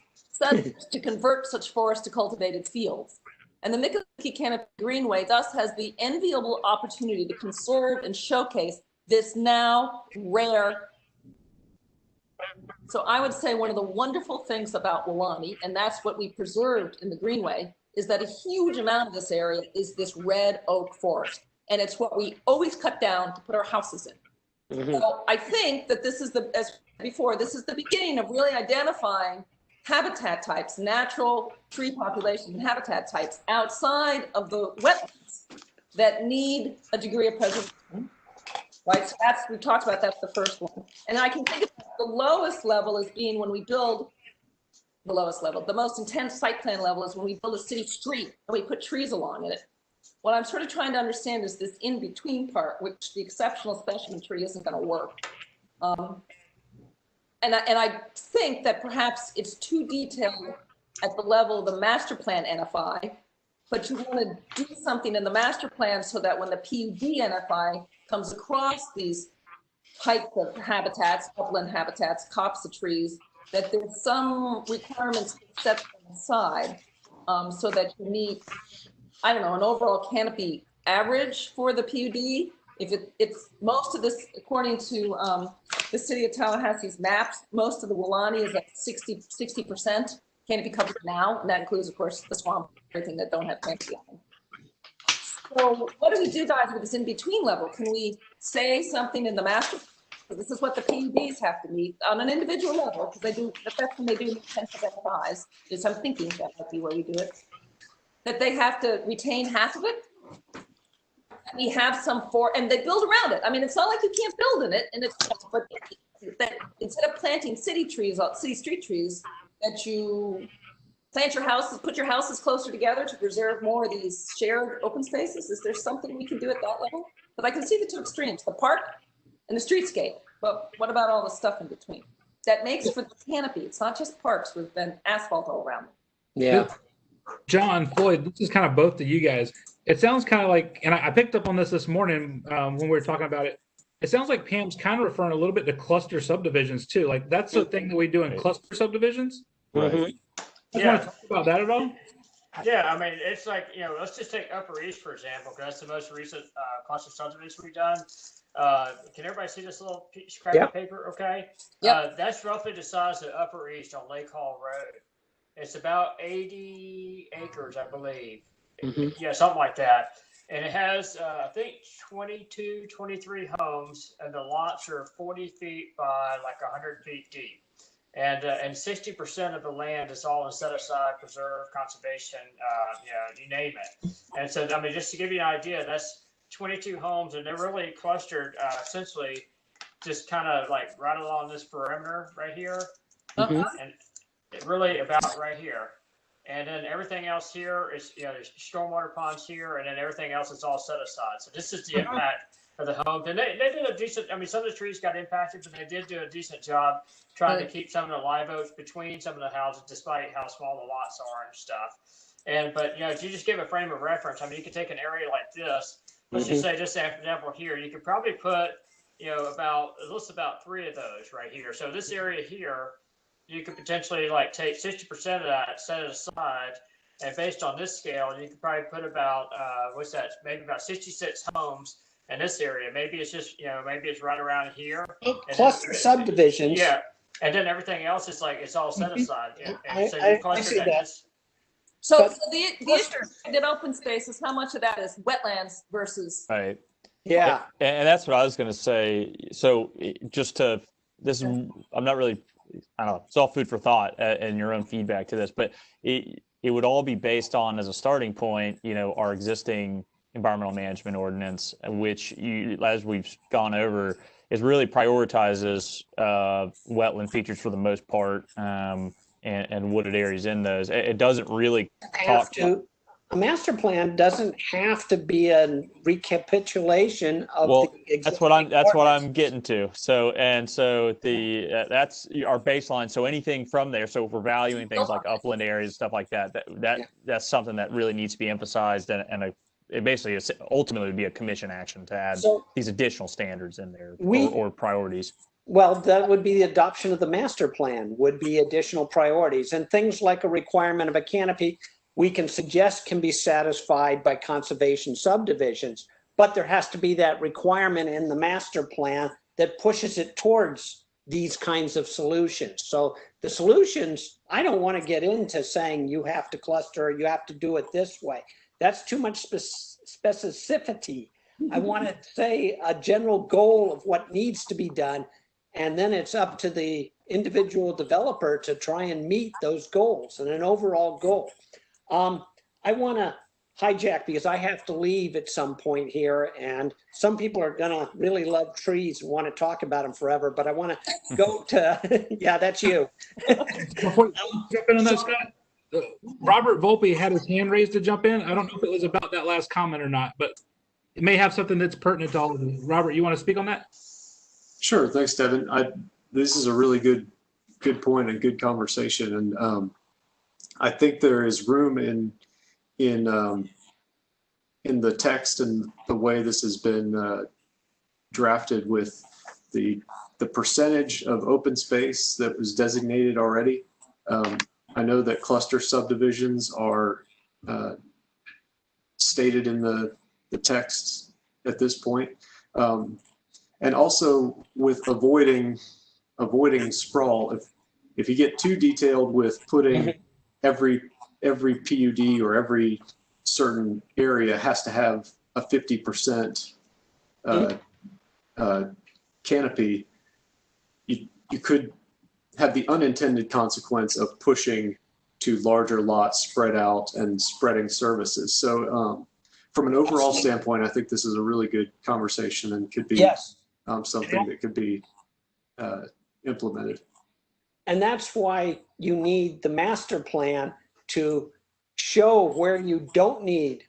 Speaker 7: to convert such forests to cultivated fields. And the Miccosukee Canopy Greenway thus has the enviable opportunity to conserve and showcase this now rare. So I would say one of the wonderful things about Welaunee, and that's what we preserved in the Greenway, is that a huge amount of this area is this red oak forest. And it's what we always cut down to put our houses in. Mm-hmm. So I think that this is as before, this is the beginning of really identifying habitat types, natural tree population and habitat types outside of the wetlands that need a degree of preservation. Right, so we talked about that's the first one. And I can think of the lowest level as being when we build the lowest level. The most intense site plan level is when we build a city street and we put trees along it. What I'm sort of trying to understand is this in-between part, which the exceptional specimen tree isn't going to work. And I think that perhaps it's too detailed at the level of the master plan NFI, but you want to do something in the master plan so that when the PUD NFI comes across these types of habitats, upland habitats, copse of trees, that there's some requirements set aside so that you meet, I don't know, an overall canopy average for the PUD. If it's most of this, according to the city of Tallahassee's maps, most of the Welaunee is at 60% canopy coverage now, and that includes, of course, the swamp, everything that don't have canopy on. So what do we do, guys, with this in-between level? Can we say something in the master? This is what the PUDs have to meet on an individual level, because they do, that's when they do intensive NFIs, is I'm thinking that might be where we do it, that they have to retain half of it. We have some and they build around it. I mean, it's not like you can't build in it, and it's, but that instead of planting city street trees, that you plant your houses, put your houses closer together to preserve more of these shared open spaces. Is there something we can do at that level? But I can see the two extremes, the park and the streetscape. But what about all the stuff in between? That makes for the canopy. It's not just parks with then asphalt all around them.
Speaker 6: Yeah.
Speaker 2: John, Floyd, this is kind of both to you guys. It sounds kind of like, and I picked up on this morning when we were talking about it. It sounds like Pam's kind of referring a little bit to cluster subdivisions too. Like that's the thing that we do in cluster subdivisions.
Speaker 10: Right.
Speaker 2: You want to talk about that at all?
Speaker 4: Yeah, I mean, it's like, let's just take Upper East, for example, because that's the most recent cluster subdivision we've done. Can everybody see this little scrap of paper? Okay. Yep. That's roughly the size of Upper East on Lake Hall Road. It's about 80 acres, I believe. Mm-hmm. Yeah, something like that. And it has, I think, 22, 23 homes, and the lots are 40 feet by like 100 feet deep. And 60% of the land is all in set aside, preserve, conservation, you name it. And so, I mean, just to give you an idea, that's 22 homes, and they're really clustered essentially just kind of like right along this perimeter right here. Mm-hmm. And really about right here. And then everything else here is, there's stormwater ponds here, and then everything else is all set aside. So this is the impact of the homes. And they did a decent, I mean, some of the trees got impacted, but they did do a decent job trying to keep some of the live oaks between some of the houses, despite how small the lots are and stuff. But if you just give a frame of reference, I mean, you could take an area like this, let's just say, just for example here, you could probably put, about 3 of those right here. So this area here, you could potentially like take 60% of that, set it aside, and based on this scale, you could probably put about maybe about 66 homes in this area. Maybe it's just maybe it's right around here.
Speaker 6: Cluster subdivisions.
Speaker 4: Yeah, and then everything else is like it's all set aside. And so
Speaker 6: I see that.
Speaker 7: So the issue in open space is how much of that is wetlands versus
Speaker 10: right.
Speaker 6: Yeah,
Speaker 10: and that's what I was going to say. So just to I'm not really. I don't know, it's all food for thought and your own feedback to this, but it would all be based on, as a starting point, our existing environmental management ordinance, which as we've gone over, is really prioritizes wetland features for the most part and wooded areas in those. It doesn't really talk to.
Speaker 6: a master plan doesn't have to be a recapitulation of
Speaker 10: Well,
Speaker 6: the existing
Speaker 10: that's what I'm
Speaker 6: ordinance.
Speaker 10: getting to. So the that's our baseline. So anything from there. So if we're valuing things like upland areas, stuff like that, that's something that really needs to be emphasized, and it basically is ultimately would be a commission action to add these additional standards in there or priorities.
Speaker 6: Well, that would be the adoption of the master plan, would be additional priorities, and things like a requirement of a canopy we can suggest can be satisfied by conservation subdivisions, but there has to be that requirement in the master plan that pushes it towards these kinds of solutions. So the solutions, I don't want to get into saying you have to cluster, you have to do it this way. That's too much specificity. I want to say a general goal of what needs to be done, and then it's up to the individual developer to try and meet those goals and an overall goal. I want to hijack because I have to leave at some point here, and some people are going to really love trees and want to talk about them forever, but I want to go to, yeah, that's you.
Speaker 2: Before you jump in on that, Scott, Robert Volpe had his hand raised to jump in. I don't know if it was about that last comment or not, but it may have something that's pertinent to all of you. Robert, you want to speak on that?
Speaker 11: Sure. Thanks, Devin. This is a really good point and good conversation. And I think there is room in the text and the way this has been drafted with the percentage of open space that was designated already. I know that cluster subdivisions are stated in the text at this point. And also with avoiding sprawl, if you get too detailed with putting every PUD or every certain area has to have a 50% canopy, you could have the unintended consequence of pushing to larger lots spread out and spreading services. So from an overall standpoint, I think this is a really good conversation and could be something that could be implemented.
Speaker 6: And that's why you need the master plan to show where you don't need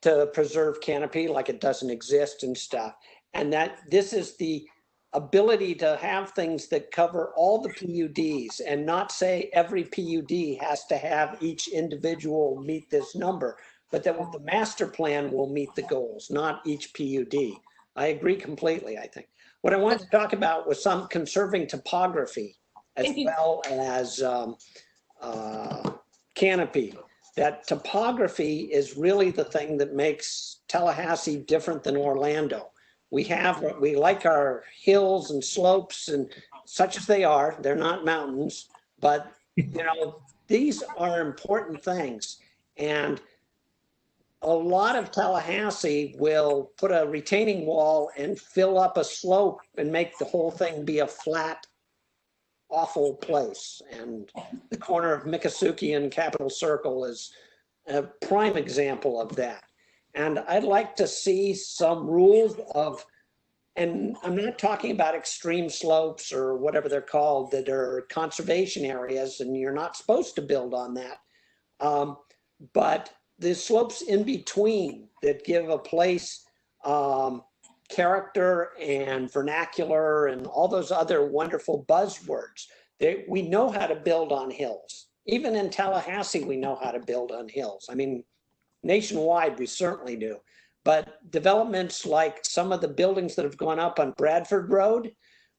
Speaker 6: to preserve canopy, like it doesn't exist and stuff. And that this is the ability to have things that cover all the PUDs and not say every PUD has to have each individual meet this number, but that with the master plan will meet the goals, not each PUD. I agree completely, I think. What I wanted to talk about was some conserving topography as well as canopy. That topography is really the thing that makes Tallahassee different than Orlando. We like our hills and slopes and such as they are. They're not mountains, but you know, these are important things. And a lot of Tallahassee will put a retaining wall and fill up a slope and make the whole thing be a flat, awful place. And the corner of Miccosukee and Capitol Circle is a prime example of that. And I'd like to see some rules of, and I'm not talking about extreme slopes or whatever they're called that are conservation areas and you're not supposed to build on that. But the slopes in between that give a place character and vernacular and all those other wonderful buzzwords. We know how to build on hills. Even in Tallahassee, we know how to build on hills. I mean, nationwide, we certainly do. But developments like some of the buildings that have gone up on Bradford Road,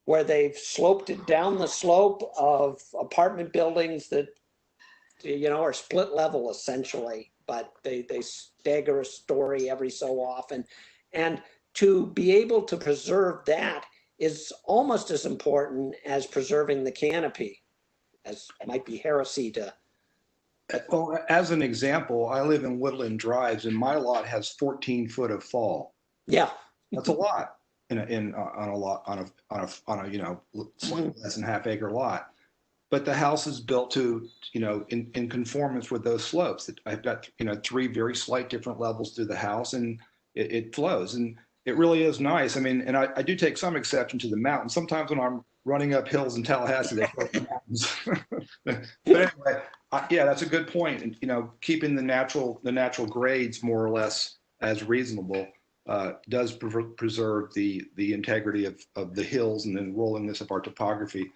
Speaker 6: where they've sloped it down the slope of apartment buildings that, you know, are split level essentially, but they stagger a story every so often. And to be able to preserve that is almost as important as preserving the canopy, as might be heresy to.
Speaker 3: Well, as an example, I live in Woodland Drives and my lot has 14 foot of fall.
Speaker 6: Yeah.
Speaker 3: That's a lot on a you know, less than half acre lot. But the house is built to, you know, in conformance with those slopes. That I've got, you know, 3 very slight different levels through the house, and it flows, and it really is nice. I mean, and I do take some exception to the mountains. Sometimes when I'm running up hills in Tallahassee, they float the mountains. But anyway, Yeah, that's a good point. And, keeping the natural grades more or less as reasonable does preserve the integrity of the hills and then rollingness of our topography.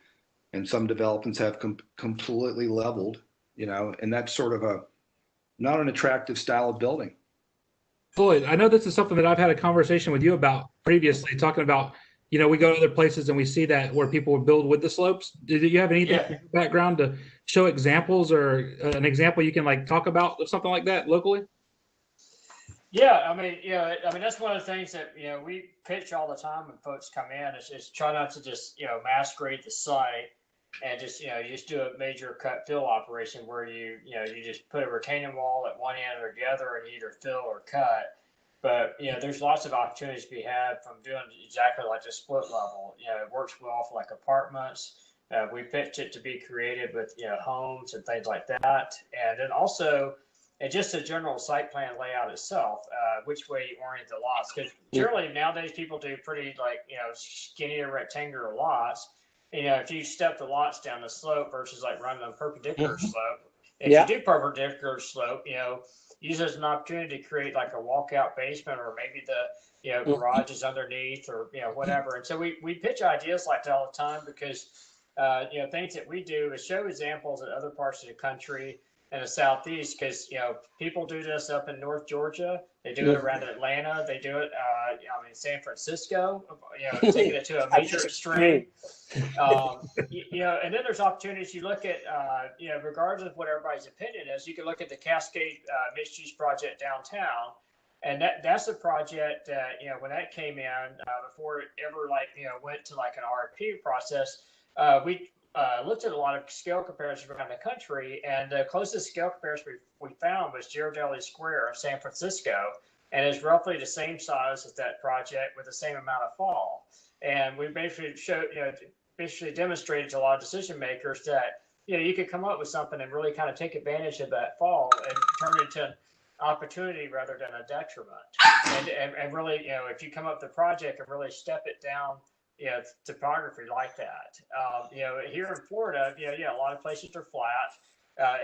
Speaker 3: And some developments have completely leveled, and that's sort of not an attractive style of building.
Speaker 2: Floyd, I know this is something that I've had a conversation with you about previously, talking about, we go to other places and we see that where people would build with the slopes. Do you have anything in your background to show examples or an example you can talk about of something like that locally?
Speaker 4: Yeah, I mean, that's one of the things that, we pitch all the time when folks come in is try not to just, mass grade the site and just, you just do a major cut fill operation where you just put a retaining wall at one end or the other and either fill or cut. But, there's lots of opportunities to be had from doing exactly like the split level. It works well for apartments. We pitched it to be created with, homes and things like that. And then also, and just the general site plan layout itself, which way you orient the lots. Because generally nowadays people do pretty skinnier rectangular lots. If you step the lots down the slope versus running them perpendicular slope. If you do perpendicular slope, use it as an opportunity to create a walkout basement, or maybe the garage is underneath, or whatever. And so we pitch ideas like that all the time because things that we do is show examples in other parts of the country in the Southeast, because people do this up in North Georgia. They do it around Atlanta. They do it San Francisco, taking it to a major extreme. And then there's opportunities. You look at regardless of what everybody's opinion is, you can look at the Cascade mixed use project downtown. And that's a project that, when that came in, before it ever went to an RFP process, we looked at a lot of scale comparisons around the country, and the closest scale comparison we found was Ghirardelli Square in San Francisco, and it's roughly the same size as that project with the same amount of fall. And we basically basically demonstrated to a lot of decision makers that you could come up with something and really kind of take advantage of that fall and turn it into an opportunity rather than a detriment. And really, if you come up with the project and really step it down, topography like that. Here in Florida, a lot of places are flat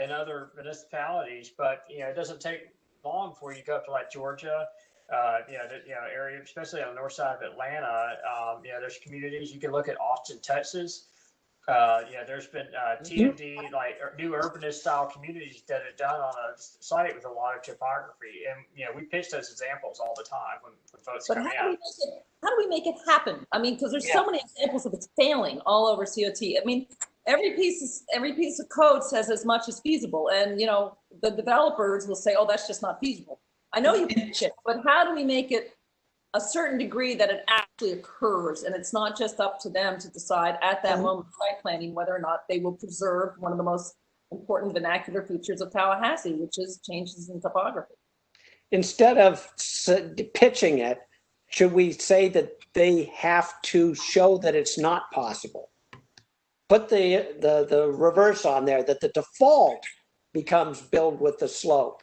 Speaker 4: in other municipalities, but it doesn't take long before you go up to Georgia, area, especially on the north side of Atlanta. There's communities. You can look at Austin, Texas. There's been TMD, new urbanist style communities that are done on a site with a lot of topography. And, we pitch those examples all the time when folks come in.
Speaker 7: How do we make it happen? I mean, because there's so many examples of it failing all over COT. I mean, every piece of code says as much as feasible. And, the developers will say, oh, that's just not feasible. I know you pitch it, but how do we make it a certain degree that it actually occurs, and it's not just up to them to decide at that moment of site planning whether or not they will preserve one of the most important vernacular features of Tallahassee, which is changes in topography. Instead of pitching it, should we say that they have to show that it's not possible? Put the reverse on there, that the default becomes build with the slope.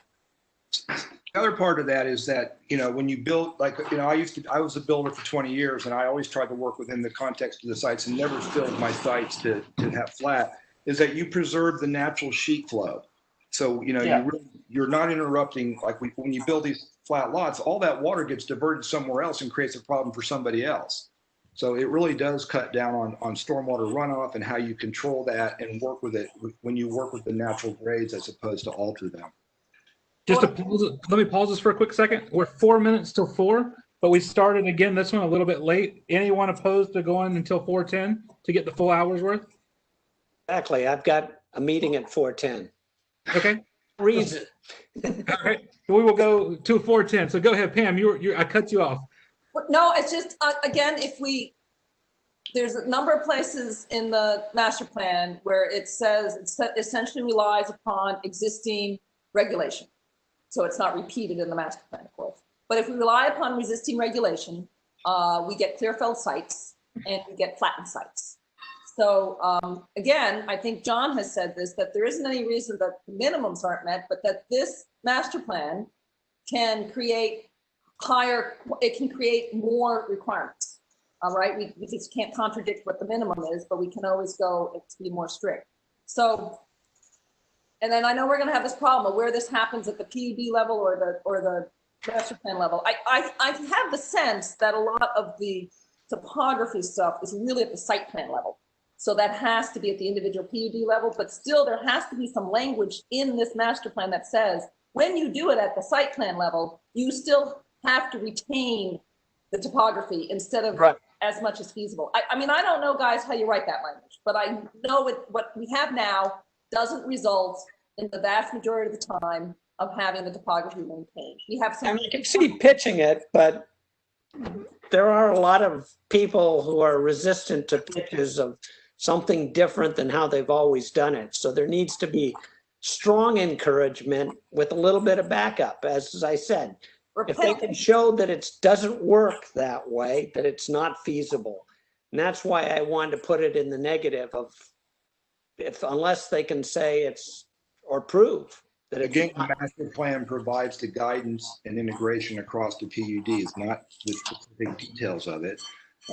Speaker 3: The other part of that is that, when you build, I was a builder for 20 years, and I always tried to work within the context of the sites and never filled my sites to have flat, is that you preserve the natural sheet flow. So, you're not interrupting, when you build these flat lots, all that water gets diverted somewhere else and creates a problem for somebody else. So it really does cut down on stormwater runoff and how you control that and work with it when you work with the natural grades as opposed to alter them.
Speaker 2: Just to pause, let me pause this for a quick second. We're 4 minutes till 4, but we started again this one a little bit late. Anyone opposed to going until 4:10 to get the full hour's worth?
Speaker 6: Exactly. I've got a meeting at 4:10.
Speaker 2: Okay.
Speaker 6: Reason.
Speaker 2: All right. We will go to 4:10. So go ahead, Pam. I cut you off.
Speaker 7: No, it's just, again, there's a number of places in the master plan where it says it essentially relies upon existing regulation. So it's not repeated in the master plan, of course. But if we rely upon existing regulation, we get clear-filled sites and we get flattened sites. So again, I think John has said this, that there isn't any reason that minimums aren't met, but that this master plan can create more requirements. All right, we just can't contradict what the minimum is, but we can always go to be more strict. So And then I know we're gonna have this problem of where this happens at the PUD level or the master plan level. I have the sense that a lot of the topography stuff is really at the site plan level. So that has to be at the individual PUD level, but still there has to be some language in this master plan that says, when you do it at the site plan level, you still have to retain the topography instead of as much as feasible. I mean, I don't know, guys, how you write that language, but I know what we have now doesn't result in the vast majority of the time of having the topography maintained. We have some.
Speaker 6: I mean, you can see pitching it, but there are a lot of people who are resistant to pitches of something different than how they've always done it. So there needs to be strong encouragement with a little bit of backup. As I said, if they can show that it doesn't work that way, that it's not feasible. And that's why I wanted to put it in the negative of unless they can say it's or prove that it's
Speaker 3: again, the master plan provides the guidance and integration across the PUDs, not the specific details of it.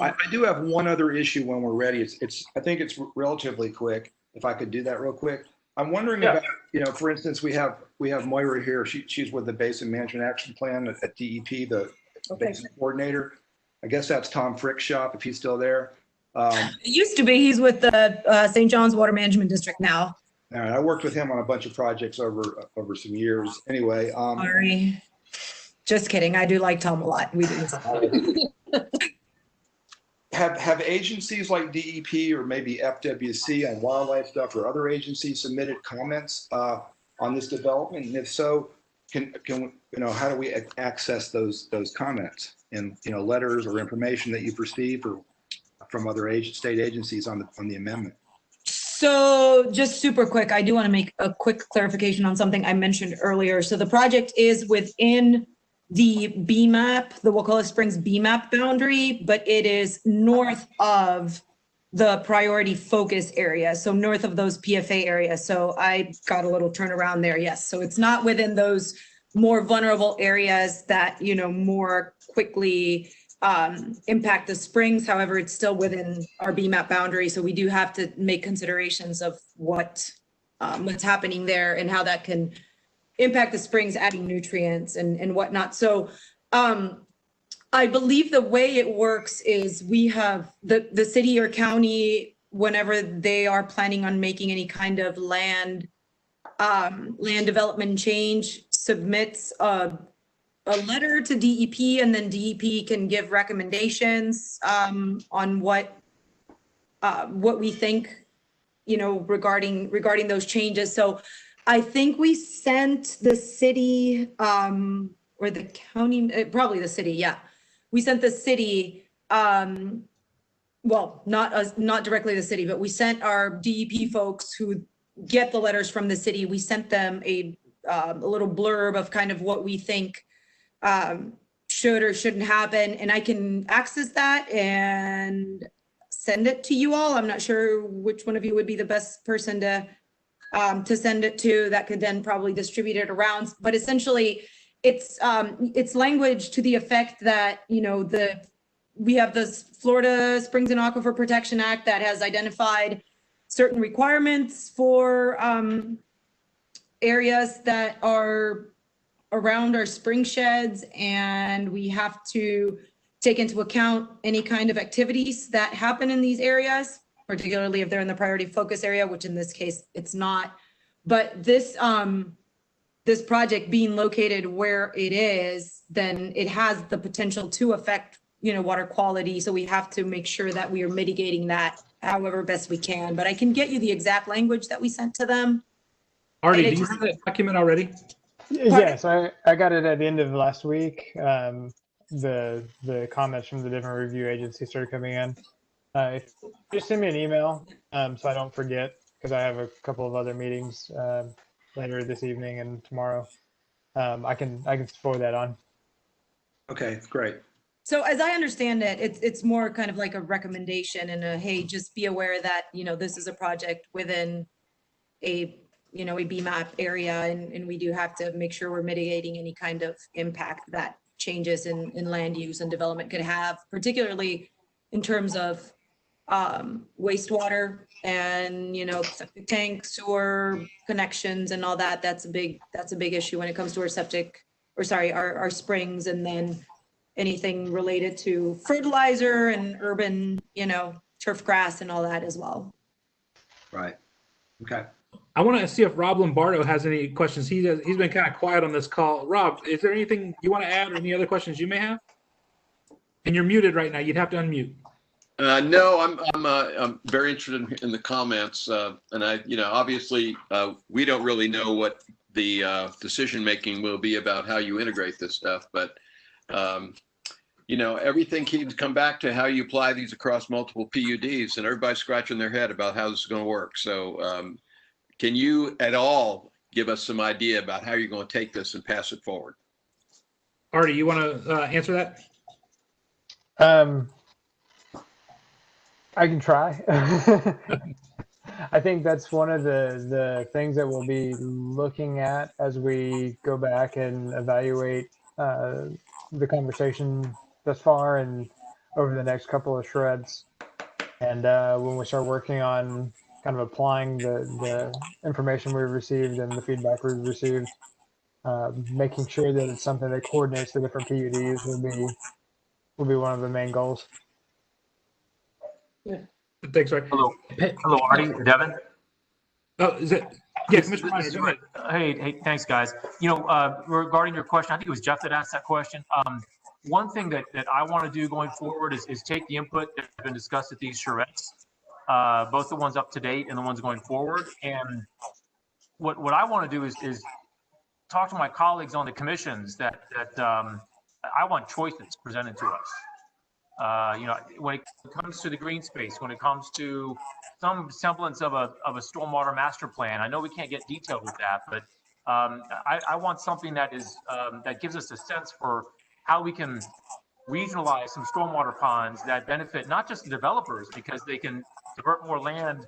Speaker 3: I do have one other issue when we're ready. I think it's relatively quick. If I could do that real quick. I'm wondering about, for instance, we have Moira here. She's with the Basin Management Action Plan at DEP, the Basin coordinator. I guess that's Tom Frick's shop if he's still there.
Speaker 5: It used to be. He's with the St. John's Water Management District now.
Speaker 3: All right, I worked with him on a bunch of projects over some years. Anyway,
Speaker 5: sorry, just kidding. I do like Tom a lot. We do.
Speaker 3: Have agencies like DEP or maybe FWC on wildlife stuff or other agencies submitted comments on this development? And if so, can how do we access those comments in letters or information that you've received or from other state agencies on the amendment?
Speaker 5: So just super quick, I do want to make a quick clarification on something I mentioned earlier. So the project is within the BMAP, the Wakulla Springs BMAP boundary, but it is north of the priority focus area. So north of those PFA areas. So I got a little turnaround there. Yes. So it's not within those more vulnerable areas that, more quickly impact the springs. However, it's still within our BMAP boundary. So we do have to make considerations of what's happening there and how that can impact the springs, adding nutrients and whatnot. So I believe the way it works is we have the city or county, whenever they are planning on making any kind of land development change, submits a letter to DEP, and then DEP can give recommendations on what we think, regarding those changes. So I think we sent the city or the county, probably the city. Yeah, we sent the city. Well, not directly the city, but we sent our DEP folks who get the letters from the city. We sent them a little blurb of kind of what we think should or shouldn't happen, and I can access that and send it to you all. I'm not sure which one of you would be the best person to send it to. That could then probably distribute it around. But essentially, it's language to the effect that we have this Florida Springs and Aquifer Protection Act that has identified certain requirements for areas that are around our spring sheds, and we have to take into account any kind of activities that happen in these areas, particularly if they're in the priority focus area, which in this case it's not. But this project being located where it is, then it has the potential to affect water quality. So we have to make sure that we are mitigating that however best we can. But I can get you the exact language that we sent to them.
Speaker 2: Artie, do you have that document already?
Speaker 1: Yes, I got it at the end of last week. The comments from the different review agencies started coming in. Just send me an email so I don't forget, because I have a couple of other meetings later this evening and tomorrow. I can forward that on.
Speaker 3: Okay, great.
Speaker 5: So as I understand it, it's more kind of like a recommendation and hey, just be aware that this is a project within a BMAP area, and we do have to make sure we're mitigating any kind of impact that changes in land use and development could have, particularly in terms of wastewater and, septic tank, sewer connections and all that. That's a big issue when it comes to our septic, our springs, and then anything related to fertilizer and urban, turf grass and all that as well.
Speaker 3: Right. Okay.
Speaker 2: I want to see if Rob Lombardo has any questions. He's been kind of quiet on this call. Rob, is there anything you want to add or any other questions you may have? And you're muted right now. You'd have to unmute.
Speaker 9: No, I'm very interested in the comments, and obviously we don't really know what the decision making will be about how you integrate this stuff, but everything keeps come back to how you apply these across multiple PUDs, and everybody's scratching their head about how this is going to work. So, can you at all give us some idea about how you're going to take this and pass it forward?
Speaker 2: Artie, you want to answer that?
Speaker 1: I can try. I think that's one of the things that we'll be looking at as we go back and evaluate the conversation thus far and over the next couple of shreds. And when we start working on kind of applying the information we've received and the feedback we've received, making sure that it's something that coordinates the different PUDs will be one of the main goals.
Speaker 2: Yeah. Thanks, Ray.
Speaker 12: Hello, Artie, Devin.
Speaker 2: Oh, is it? Yes, Mr. Miner, go ahead.
Speaker 12: Hey, thanks, guys. Regarding your question, I think it was Jeff that asked that question. One thing that I want to do going forward is take the input that has been discussed at these charrettes, both the ones up to date and the ones going forward. And what I want to do is talk to my colleagues on the commissions that I want choices presented to us. When it comes to the green space, when it comes to some semblance of a stormwater master plan, I know we can't get detailed with that, but I want something that is that gives us a sense for how we can regionalize some stormwater ponds that benefit not just the developers, because they can divert more land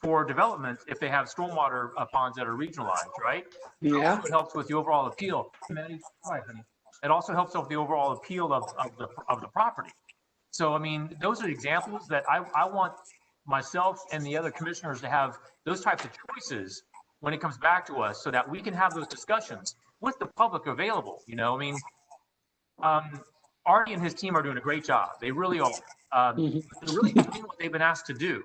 Speaker 12: for development if they have stormwater ponds that are regionalized, right?
Speaker 6: Yeah.
Speaker 12: It helps with the overall appeal. It also helps with the overall appeal of the property. So, I mean, those are examples that I want myself and the other commissioners to have those types of choices when it comes back to us, so that we can have those discussions with the public available. Artie and his team are doing a great job. They really are. They're really doing what they've been asked to do.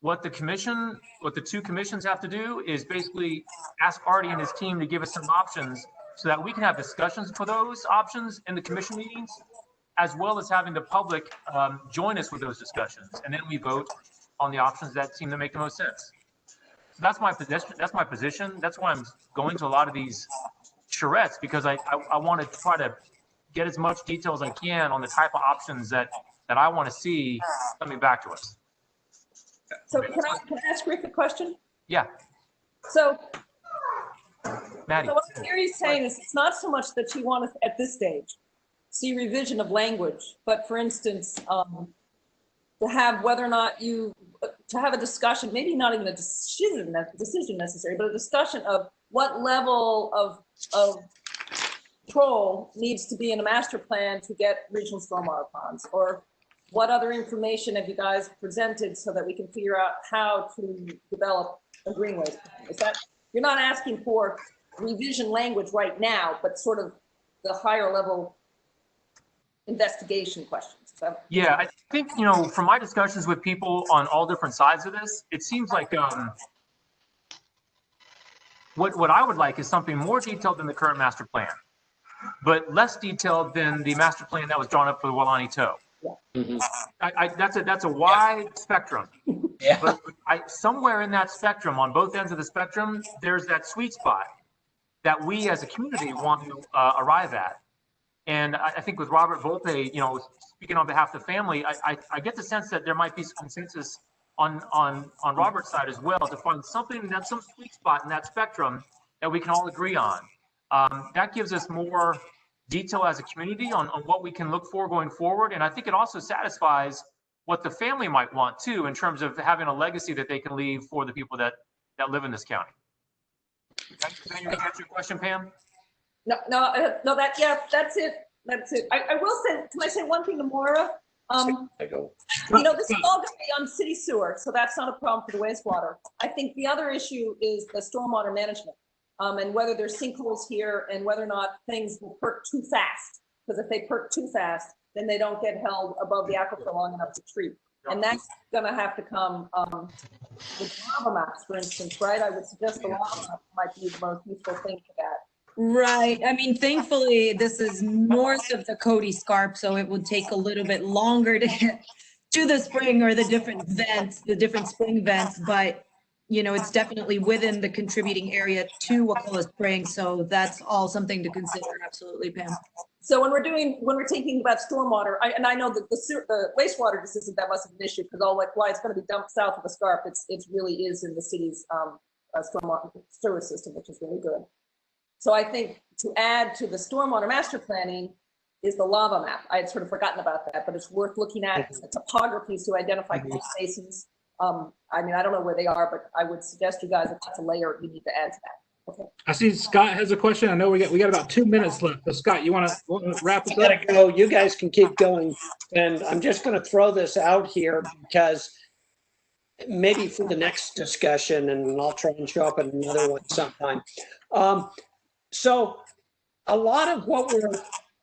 Speaker 12: What the two commissions have to do is basically ask Artie and his team to give us some options so that we can have discussions for those options in the commission meetings, as well as having the public join us with those discussions. And then we vote on the options that seem to make the most sense. So that's my position. That's why I'm going to a lot of these charrettes, because I want to try to get as much detail as I can on the type of options that I want to see coming back to us.
Speaker 7: So can I ask Rick a question?
Speaker 12: Yeah.
Speaker 7: So,
Speaker 12: Maddie.
Speaker 7: what Gary's saying is it's not so much that you want to, at this stage, see revision of language, but for instance, to have whether or not to have a discussion, maybe not even a decision necessary, but a discussion of what level of control needs to be in a master plan to get regional stormwater ponds, or what other information have you guys presented so that we can figure out how to develop a greenway plan? Is that, you're not asking for revision language right now, but sort of the higher level investigation questions?
Speaker 12: Yeah, I think, from my discussions with people on all different sides of this, it seems like what I would like is something more detailed than the current master plan, but less detailed than the master plan that was drawn up for the Welaunee Tow.
Speaker 6: Mm-hmm.
Speaker 12: That's a wide spectrum.
Speaker 6: Yeah.
Speaker 12: But somewhere in that spectrum, on both ends of the spectrum, there's that sweet spot that we as a community want to arrive at. And I think with Robert Volpe, speaking on behalf of the family, I get the sense that there might be some consensus on Robert's side as well, to find something that's some sweet spot in that spectrum that we can all agree on. That gives us more detail as a community on what we can look for going forward. And I think it also satisfies what the family might want too, in terms of having a legacy that they can leave for the people that live in this county. Did you answer your question, Pam?
Speaker 7: No, that's it. That's it. I will say, can I say one thing to Maura?
Speaker 6: I go.
Speaker 7: You know, this is all going to be on city sewer, so that's not a problem for the wastewater. I think the other issue is the stormwater management, and whether there's sinkholes here and whether or not things will perk too fast. Because if they perk too fast, then they don't get held above the aquifer long enough to treat. And that's going to have to come with lava maps, for instance, right? I would suggest the lava map might be the most useful thing for that.
Speaker 5: Right. I mean, thankfully, this is north of the Cody Scarp, so it would take a little bit longer to get to the spring or the different vents, the different spring vents, but you know, it's definitely within the contributing area to Wakulla Spring, so that's all something to consider. Absolutely, Pam.
Speaker 7: So when we're thinking about stormwater, and I know that the wastewater just isn't that much of an issue because why it's going to be dumped south of the Scarp, it really is in the city's stormwater sewer system, which is really good. So I think to add to the stormwater master planning is the lava map. I had sort of forgotten about that, but it's worth looking at the topographies to identify catch basins. I mean, I don't know where they are, but I would suggest you guys that that's a layer you need to add to that. Okay.
Speaker 2: I see Scott has a question. I know we got about 2 minutes left. So Scott, you want to wrap it up?
Speaker 6: Gotta go. You guys can keep going, and I'm just going to throw this out here because maybe for the next discussion, and I'll try and show up at another one sometime. So a lot of what we're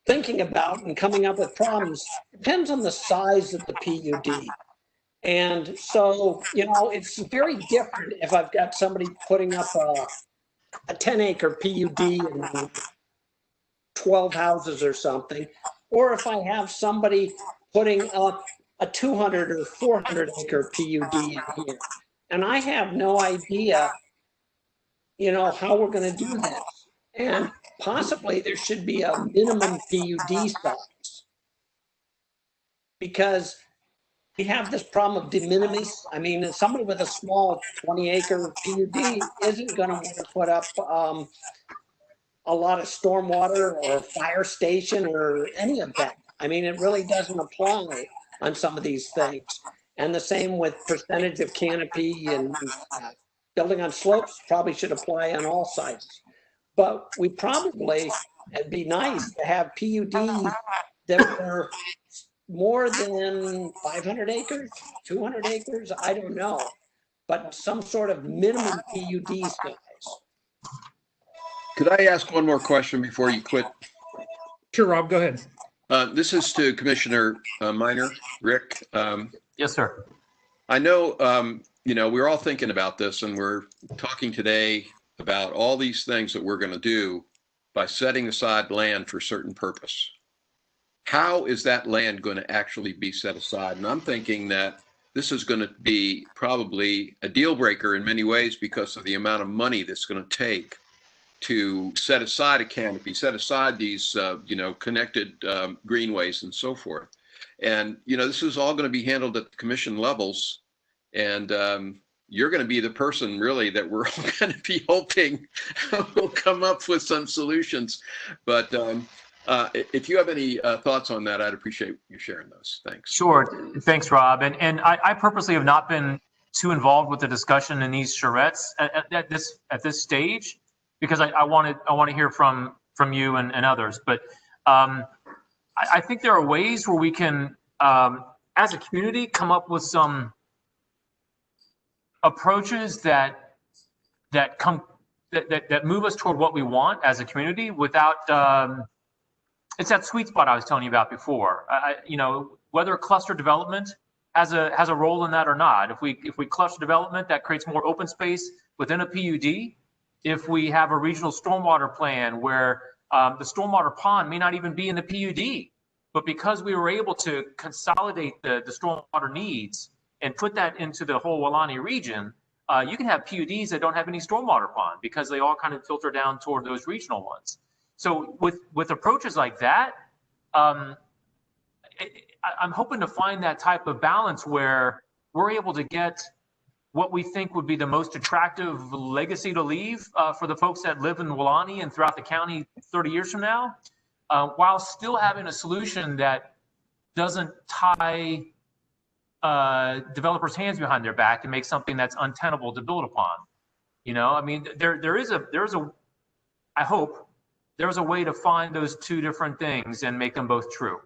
Speaker 6: thinking about and coming up with problems depends on the size of the PUD. And so, you know, it's very different if I've got somebody putting up a 10-acre PUD and 12 houses or something, or if I have somebody putting up a 200 or 400-acre PUD in here. And I have no idea, you know, how we're going to do this. And possibly there should be a minimum PUD size because we have this problem of de minimis. I mean, somebody with a small 20-acre PUD isn't going to want to put up a lot of stormwater or fire station or any of that. I mean, it really doesn't apply on some of these things. And the same with percentage of canopy and building on slopes probably should apply on all sites. But we probably, it'd be nice to have PUDs that were more than 500 acres, 200 acres, I don't know, but some sort of minimum PUD size.
Speaker 9: Could I ask one more question before you quit?
Speaker 2: Sure, Rob, go ahead.
Speaker 9: This is to Commissioner Minor, Rick.
Speaker 12: Yes, sir.
Speaker 9: I know, you know, we're all thinking about this and we're talking today about all these things that we're going to do by setting aside land for a certain purpose. How is that land going to actually be set aside? And I'm thinking that this is going to be probably a deal breaker in many ways because of the amount of money that's going to take to set aside a canopy, set aside these, you know, connected greenways and so forth. And, you know, this is all going to be handled at the commission levels. And you're going to be the person really that we're all going to be hoping will come up with some solutions. But if you have any thoughts on that, I'd appreciate you sharing those. Thanks.
Speaker 12: Sure. Thanks, Rob. And I purposely have not been too involved with the discussion in these charrettes at this stage, because I want to hear from you and others. But I think there are ways where we can, as a community, come up with some approaches that move us toward what we want as a community without. It's that sweet spot I was telling you about before. You know, whether cluster development has a role in that or not. If we cluster development, that creates more open space within a PUD. If we have a regional stormwater plan where the stormwater pond may not even be in the PUD, but because we were able to consolidate the stormwater needs and put that into the whole Welaunee region, you can have PUDs that don't have any stormwater pond because they all kind of filter down toward those regional ones. So with approaches like that, I'm hoping to find that type of balance where we're able to get what we think would be the most attractive legacy to leave for the folks that live in Welaunee and throughout the county 30 years from now, while still having a solution that doesn't tie developers' hands behind their back and make something that's untenable to build upon. You know, I mean, I hope there's a way to find those two different things and make them both true.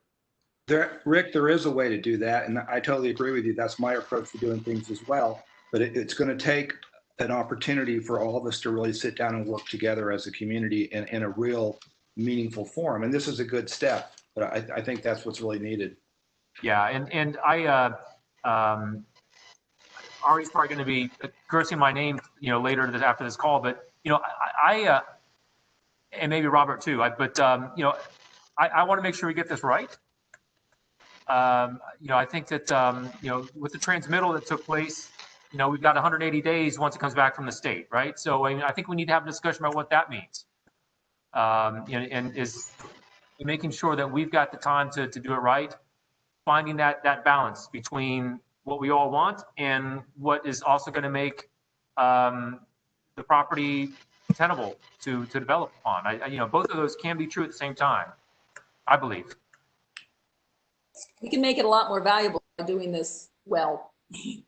Speaker 3: Rick, there is a way to do that, and I totally agree with you. That's my approach to doing things as well. But it's going to take an opportunity for all of us to really sit down and work together as a community in a real meaningful form. And this is a good step, but I think that's what's really needed.
Speaker 12: Yeah, and I, Ari's probably going to be cursing my name, later after this call, but I and maybe Robert too. I want to make sure we get this right. I think that with the transmittal that took place, we've got 180 days once it comes back from the state, right? So I think we need to have a discussion about what that means, and is making sure that we've got the time to do it right, finding that balance between what we all want and what is also going to make the property tenable to develop upon. Both of those can be true at the same time, I believe.
Speaker 7: We can make it a lot more valuable by doing this well.
Speaker 3: It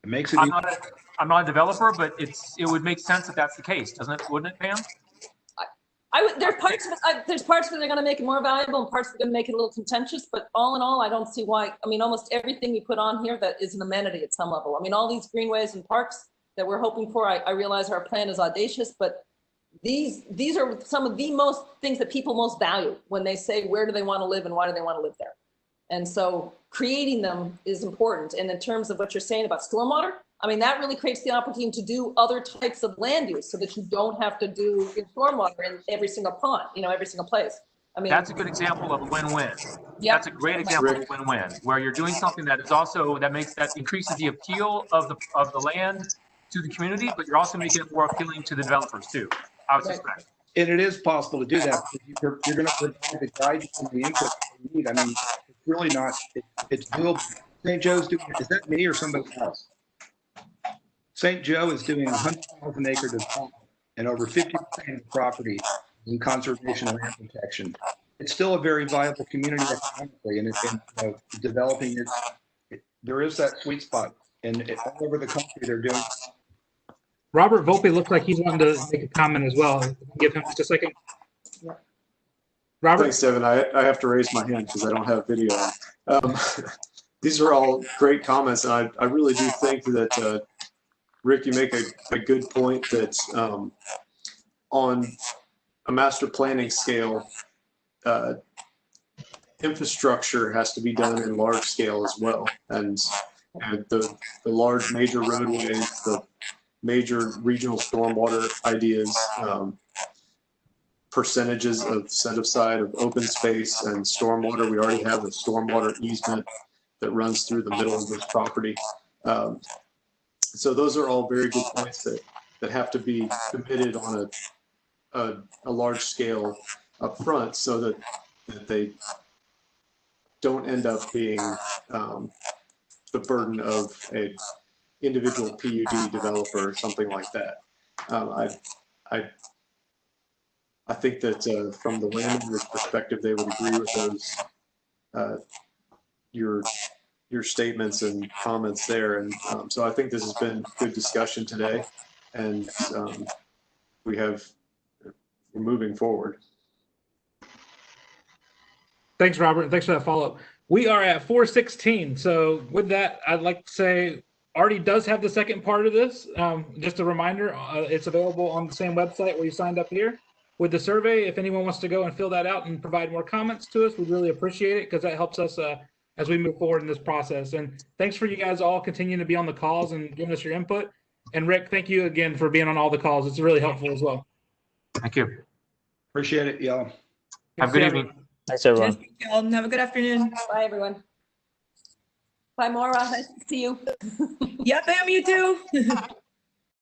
Speaker 3: makes it.
Speaker 12: I'm not a developer, but it would make sense if that's the case, doesn't it? Wouldn't it, Pam?
Speaker 7: There's parts of it that are going to make it more valuable, and parts that are going to make it a little contentious. But all in all, I don't see why. I mean, almost everything we put on here that is an amenity at some level. I mean, all these greenways and parks that we're hoping for. I realize our plan is audacious, but these are some of the most things that people most value when they say where do they want to live and why do they want to live there. And so creating them is important. And in terms of what you're saying about stormwater, I mean, that really creates the opportunity to do other types of land use so that you don't have to do stormwater in every single pond, every single place. I mean,
Speaker 12: that's a good example of a win-win.
Speaker 7: Yeah,
Speaker 12: that's a great example of a win-win, where you're doing something that is also that increases the appeal of the land to the community, but you're also making it more appealing to the developers too, I would suspect.
Speaker 3: And it is possible to do that because you're going to provide the guidance and the input you need. I mean, it's really not. It's doable. St. Joe's doing. Is that me or somebody else? St. Joe is doing 100,000 acre development and over 50% of the property in conservation and land protection. It's still a very viable community economically, and it's developing it. There is that sweet spot, and all over the country they're doing.
Speaker 2: Robert Volpe looks like he's wanting to make a comment as well. Give him just a second. Robert?
Speaker 11: Thanks, Devin. I have to raise my hand because I don't have video on. These are all great comments, and I really do think that Rick, you make a good point that on a master planning scale, infrastructure has to be done in large scale as well. And the large major roadways, the major regional stormwater ideas, percentages of set aside of open space and stormwater. We already have a stormwater easement that runs through the middle of this property. So those are all very good points that have to be committed on a large scale up front so that they don't end up being the burden of a individual PUD developer or something like that. I think that from the landowner's perspective, they would agree with those your statements and comments there, and so I think this has been good discussion today, and we're moving forward.
Speaker 2: Thanks, Robert, and thanks for that follow-up. We are at 4:16, so with that, I'd like to say Artie does have the second part of this. Just a reminder, it's available on the same website where you signed up here with the survey. If anyone wants to go and fill that out and provide more comments to us, we'd really appreciate it because that helps us as we move forward in this process. And thanks for you guys all continuing to be on the calls and giving us your input. And Rick, thank you again for being on all the calls. It's really helpful as well.
Speaker 12: Thank you.
Speaker 3: Appreciate it, y'all.
Speaker 12: Have a good evening.
Speaker 10: Thanks, everyone.
Speaker 5: Yes, have a good afternoon.
Speaker 7: Bye, everyone. Bye, Maura. Nice to see you.
Speaker 5: Yep, Pam, you too.